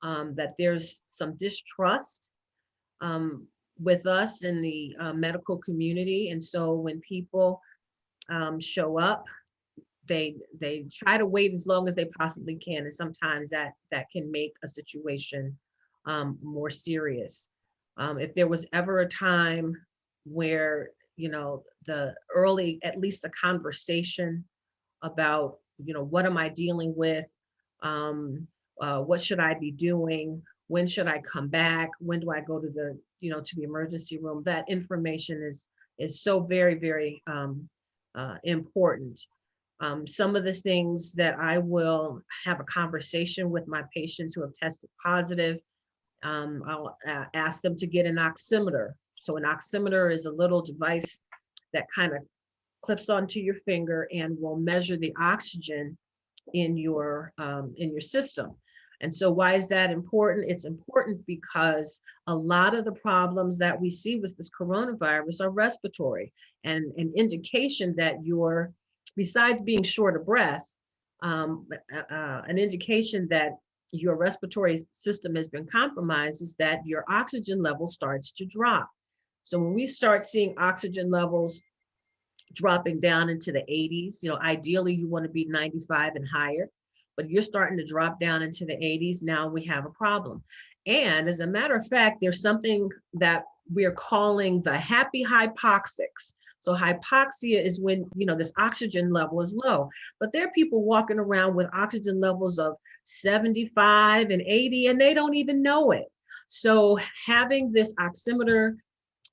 that there's some distrust with us in the medical community. And so when people show up, they try to wait as long as they possibly can. And sometimes that can make a situation more serious. If there was ever a time where, the early, at least a conversation about, what am I dealing with? What should I be doing? When should I come back? When do I go to the emergency room? That information is so very, very important. Some of the things that I will have a conversation with my patients who have tested positive, I'll ask them to get an oximeter. So an oximeter is a little device that kind of clips onto your finger and will measure the oxygen in your system. And so why is that important? It's important because a lot of the problems that we see with this coronavirus are respiratory, and an indication that you're, besides being short of breath, an indication that your respiratory system has been compromised is that your oxygen level starts to drop. So when we start seeing oxygen levels dropping down into the 80s, ideally you want to be 95 and higher, but you're starting to drop down into the 80s, now we have a problem. And as a matter of fact, there's something that we're calling the happy hypoxics. So hypoxia is when, this oxygen level is low, but there are people walking around with oxygen levels of 75 and 80, and they don't even know it. So having this oximeter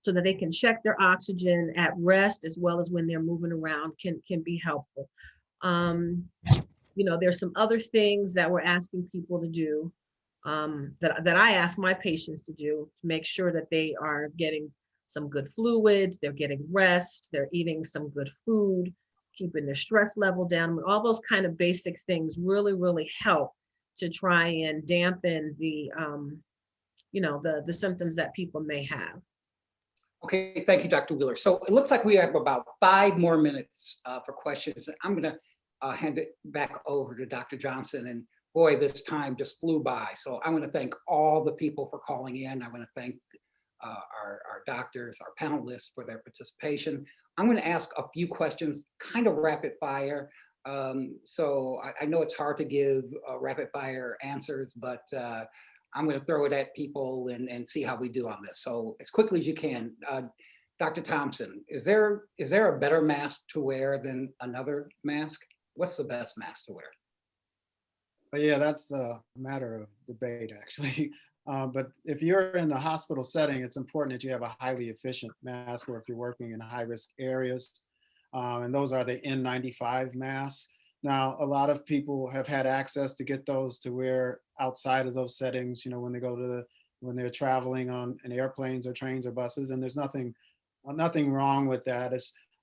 so that they can check their oxygen at rest as well as when they're moving around can be helpful. There's some other things that we're asking people to do, that I ask my patients to do to make sure that they are getting some good fluids, they're getting rest, they're eating some good food, keeping their stress level down. All those kind of basic things really, really help to try and dampen the symptoms that people may have. Okay, thank you, Dr. Wheeler. So it looks like we have about 5 more minutes for questions. I'm going to hand it back over to Dr. Johnson. And boy, this time just flew by. So I want to thank all the people for calling in. I want to thank our doctors, our panelists for their participation. I'm going to ask a few questions, kind of rapid fire. So I know it's hard to give rapid fire answers, but I'm going to throw it at people and see how we do on this. So as quickly as you can, Dr. Thompson, is there a better mask to wear than another mask? What's the best mask to wear? But yeah, that's a matter of debate, actually. But if you're in the hospital setting, it's important that you have a highly efficient mask, or if you're working in high-risk areas, and those are the N95 masks. Now, a lot of people have had access to get those to wear outside of those settings, when they go to when they're traveling in airplanes or trains or buses, and there's nothing wrong with that.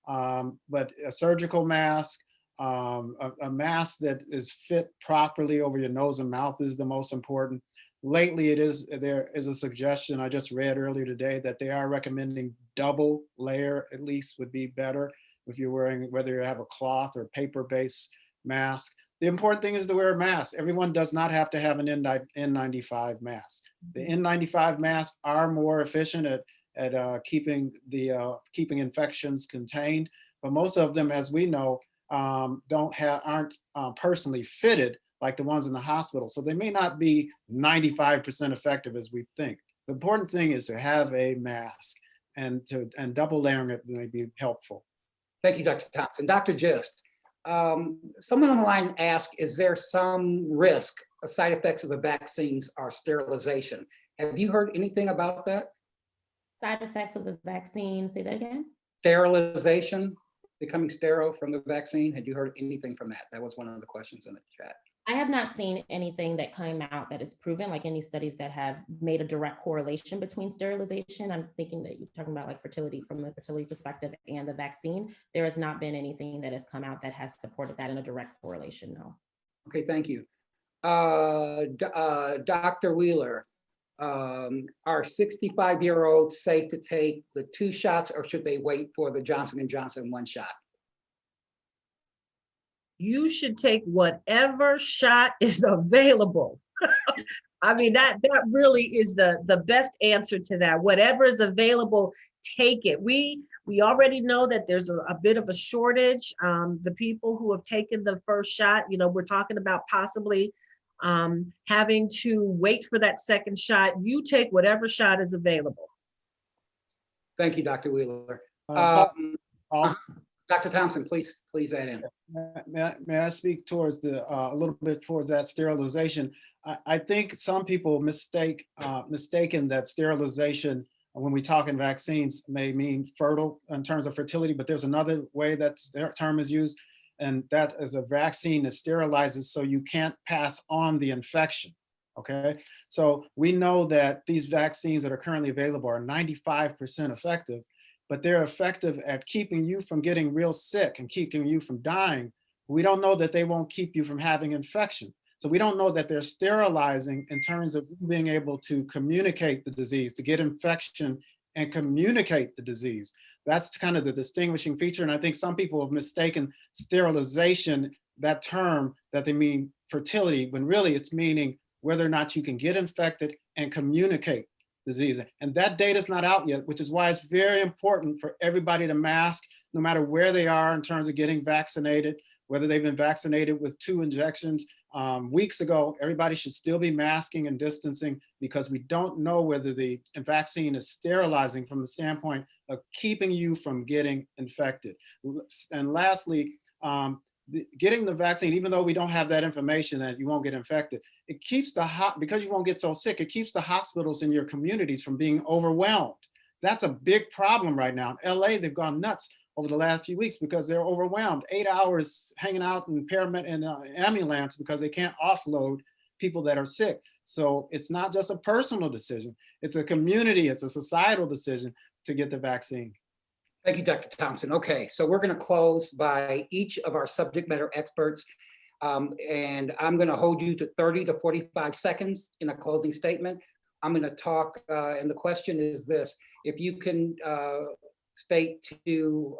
But a surgical mask, a mask that is fit properly over your nose and mouth is the most important. Lately, there is a suggestion I just read earlier today that they are recommending double layer at least would be better if you're wearing, whether you have a cloth or paper-based mask. The important thing is to wear a mask. Everyone does not have to have an N95 mask. The N95 masks are more efficient at keeping infections contained, but most of them, as we know, aren't personally fitted like the ones in the hospital. So they may not be 95% effective as we think. The important thing is to have a mask, and double layering it may be helpful. Thank you, Dr. Thompson. Dr. Gist, someone on the line asked, is there some risk, side effects of the vaccines are sterilization? Have you heard anything about that? Side effects of the vaccine, say that again? Sterilization, becoming sterile from the vaccine. Had you heard anything from that? That was one of the questions in the chat. I have not seen anything that came out that is proven, like any studies that have made a direct correlation between sterilization. I'm thinking that you're talking about like fertility, from the fertility perspective, and the vaccine. There has not been anything that has come out that has supported that in a direct correlation, no. Okay, thank you. Dr. Wheeler, are 65-year-olds safe to take the 2 shots, or should they wait for the Johnson & Johnson 1 shot? You should take whatever shot is available. I mean, that really is the best answer to that. Whatever is available, take it. We already know that there's a bit of a shortage. The people who have taken the first shot, we're talking about possibly having to wait for that second shot. You take whatever shot is available. Thank you, Dr. Wheeler. Paul, Dr. Thompson, please add in. may I speak towards a little bit towards that sterilization? I think some people mistaken that sterilization, when we talk in vaccines, may mean fertile in terms of fertility, but there's another way that term is used, and that is a vaccine that sterilizes so you can't pass on the infection. Okay, so we know that these vaccines that are currently available are 95% effective, but they're effective at keeping you from getting real sick and keeping you from dying. We don't know that they won't keep you from having infection. So we don't know that they're sterilizing in terms of being able to communicate the disease, to get infection and communicate the disease. That's kind of the distinguishing feature. And I think some people have mistaken sterilization, that term, that they mean fertility, when really it's meaning whether or not you can get infected and communicate disease. And that data is not out yet, which is why it's very important for everybody to mask, no matter where they are in terms of getting vaccinated, whether they've been vaccinated with 2 injections weeks ago. Everybody should still be masking and distancing, because we don't know whether the vaccine is sterilizing from the standpoint of keeping you from getting infected. And lastly, getting the vaccine, even though we don't have that information that you won't get infected, it keeps because you won't get so sick, it keeps the hospitals in your communities from being overwhelmed. That's a big problem right now. In LA, they've gone nuts over the last few weeks because they're overwhelmed. 8 hours hanging out in ambulance because they can't offload people that are sick. So it's not just a personal decision, it's a community, it's a societal decision to get the vaccine. Thank you, Dr. Thompson. Okay, so we're going to close by each of our subject matter experts, and I'm going to hold you to 30 to 45 seconds in a closing statement. I'm going to talk, and the question is this: if you can state to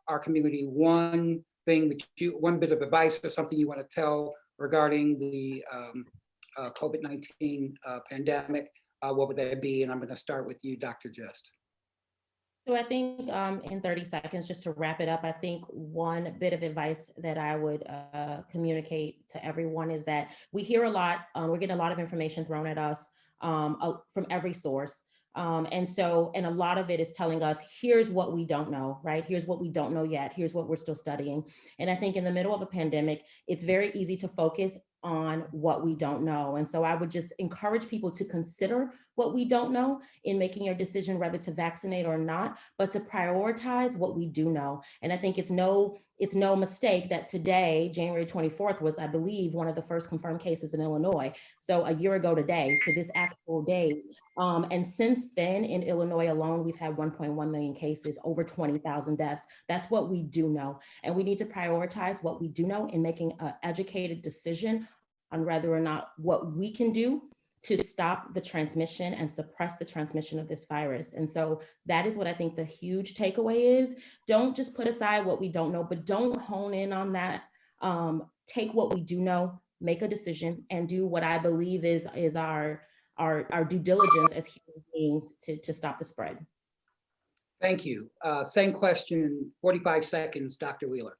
our community one bit of advice or something you want to tell regarding the COVID-19 pandemic, what would that be? And I'm going to start with you, Dr. Just. So I think in 30 seconds, just to wrap it up, I think one bit of advice that I would communicate to everyone is that we hear a lot, we're getting a lot of information thrown at us from every source. And a lot of it is telling us, here's what we don't know, right? Here's what we don't know yet. Here's what we're still studying. And I think in the middle of a pandemic, it's very easy to focus on what we don't know. And so I would just encourage people to consider what we don't know in making your decision whether to vaccinate or not, but to prioritize what we do know. And I think it's no mistake that today, January 24th, was, I believe, one of the first confirmed cases in Illinois. So a year ago today, to this actual day. And since then, in Illinois alone, we've had 1.1 million cases, over 20,000 deaths. That's what we do know. And we need to prioritize what we do know in making an educated decision on whether or not what we can do to stop the transmission and suppress the transmission of this virus. And so that is what I think the huge takeaway is. Don't just put aside what we don't know, but don't hone in on that. Take what we do know, make a decision, and do what I believe is our due diligence as human beings to stop the spread. Thank you. Same question, 45 seconds, Dr. Wheeler.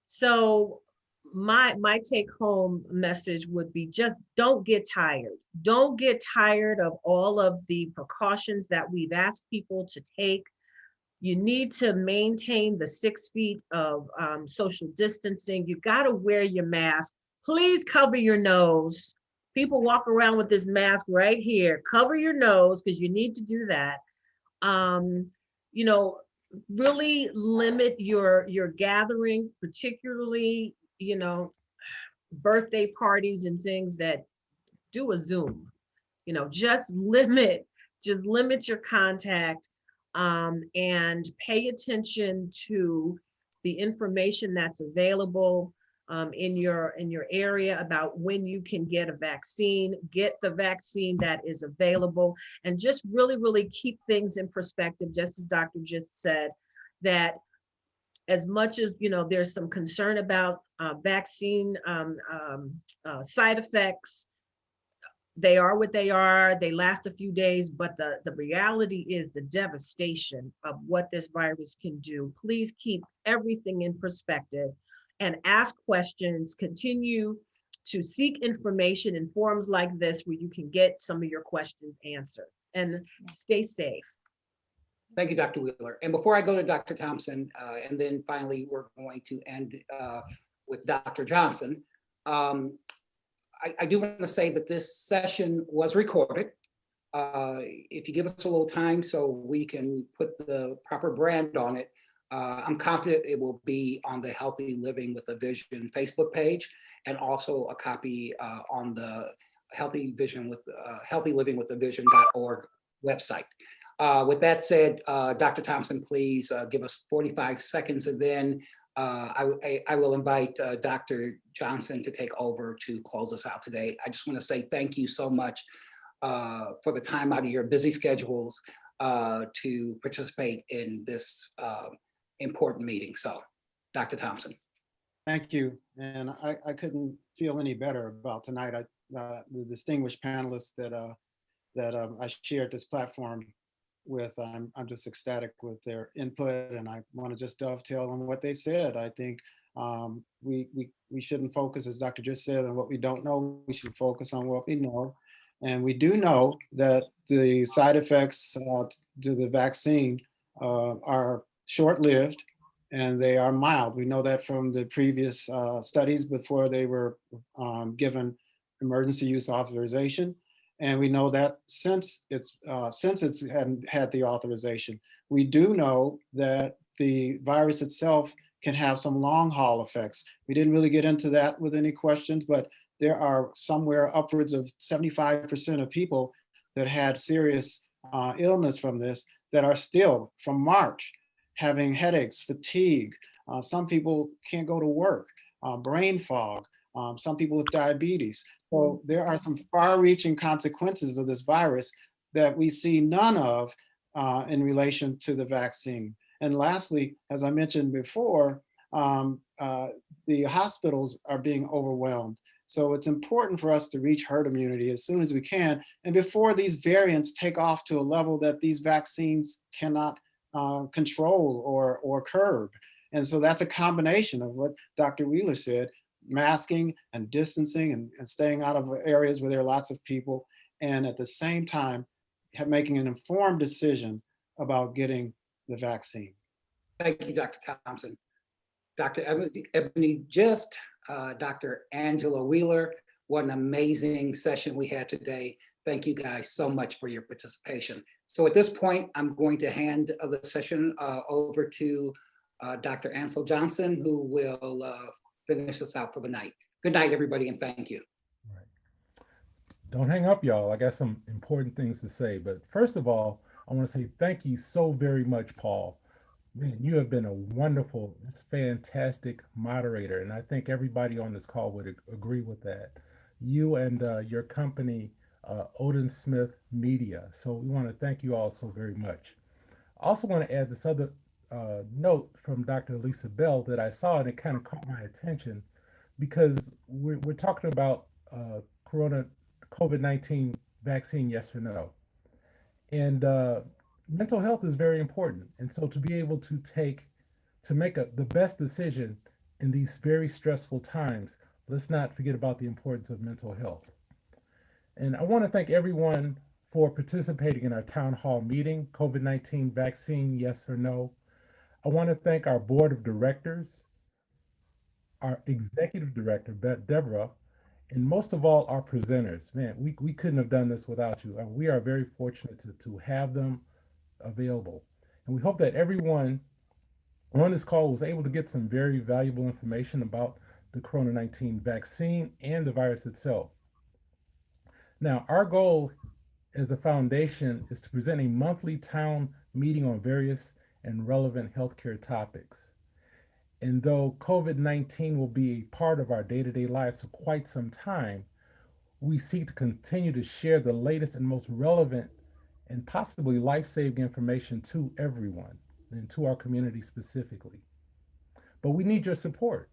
So my take home message would be, just don't get tired. Don't get tired of all of the precautions that we've asked people to take. You need to maintain the 6 feet of social distancing. You got to wear your mask. Please cover your nose. People walk around with this mask right here. Cover your nose, because you need to do that. Really limit your gathering, particularly, birthday parties and things that do a Zoom. Just limit your contact, and pay attention to the information that's available in your area about when you can get a vaccine. Get the vaccine that is available, and just really keep things in perspective, just as Dr. just said, that as much as there's some concern about vaccine side effects, they are what they are. They last a few days, but the reality is the devastation of what this virus can do. Please keep everything in perspective and ask questions. Continue to seek information in forums like this where you can get some of your questions answered, and stay safe. Thank you, Dr. Wheeler. And before I go to Dr. Thompson, and then finally we're going to end with Dr. Johnson, I do want to say that this session was recorded. If you give us a little time so we can put the proper brand on it, I'm confident it will be on the Healthy Living with a Vision Facebook page, and also a copy on the Healthy Living with a Vision.org website. With that said, Dr. Thompson, please give us 45 seconds, and then I will invite Dr. Johnson to take over to close us out today. I just want to say thank you so much for the time out of your busy schedules to participate in this important meeting. So, Dr. Thompson. Thank you. And I couldn't feel any better about tonight. The distinguished panelists that I shared this platform with, I'm just ecstatic with their input, and I want to just dovetail on what they said. I think we shouldn't focus, as Dr. just said, on what we don't know. We should focus on what we know. And we do know that the side effects to the vaccine are short-lived, and they are mild. We know that from the previous studies before they were given emergency use authorization. And we know that since it's had the authorization, we do know that the virus itself can have some long haul effects. We didn't really get into that with any questions, but there are somewhere upwards of 75% of people that had serious illness from this that are still, from March, having headaches, fatigue. Some people can't go to work, brain fog, some people with diabetes. So there are some far-reaching consequences of this virus that we see none of in relation to the vaccine. And lastly, as I mentioned before, the hospitals are being overwhelmed. So it's important for us to reach herd immunity as soon as we can, and before these variants take off to a level that these vaccines cannot control or curb. And so that's a combination of what Dr. Wheeler said: masking and distancing and staying out of areas where there are lots of people, and at the same time making an informed decision about getting the vaccine. Thank you, Dr. Thompson. Dr. Ebony Gist, Dr. Angela Wheeler, what an amazing session we had today. Thank you guys so much for your participation. So at this point, I'm going to hand the session over to Dr. Ansel Johnson, who will finish us out for the night. Good night, everybody, and thank you. Right. Don't hang up, y'all. I got some important things to say. But first of all, I want to say thank you so very much, Paul. Man, you have been a wonderful, just fantastic moderator. And I think everybody on this call would agree with that. You and your company, Odin Smith Media. So we want to thank you all so very much. I also want to add this other note from Dr. Lisa Bell that I saw, and it kind of caught my attention because we're talking about corona COVID-19 vaccine, yes or no. And mental health is very important. And so to be able to make the best decision in these very stressful times, let's not forget about the importance of mental health. And I want to thank everyone for participating in our town hall meeting, COVID-19 vaccine, yes or no. I want to thank our board of directors, our executive director, Deborah, and most of all, our presenters. Man, we couldn't have done this without you. And we are very fortunate to have them available. And we hope that everyone on this call was able to get some very valuable information about the Corona 19 vaccine and the virus itself. Now, our goal as a foundation is to present a monthly town meeting on various and relevant healthcare topics. And though COVID 19 will be a part of our day to day lives for quite some time, we seek to continue to share the latest and most relevant and possibly life saving information to everyone and to our community specifically. But we need your support.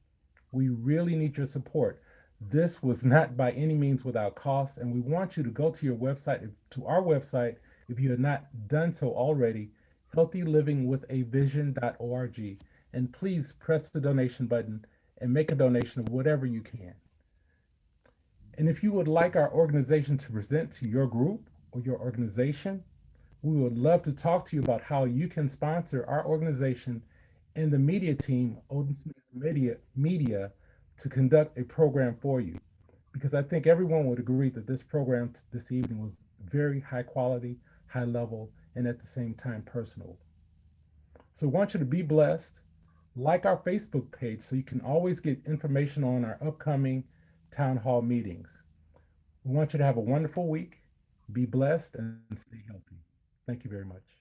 We really need your support. This was not by any means without cost, and we want you to go to your website, to our website, if you have not done so already, healthylivingwithavision.org, and please press the donation button and make a donation of whatever you can. And if you would like our organization to present to your group or your organization, we would love to talk to you about how you can sponsor our organization and the media team, Odin Smith Media, to conduct a program for you. Because I think everyone would agree that this program this evening was very high quality, high level, and at the same time personal. So I want you to be blessed. Like our Facebook page so you can always get information on our upcoming town hall meetings. We want you to have a wonderful week. Be blessed and stay healthy. Thank you very much.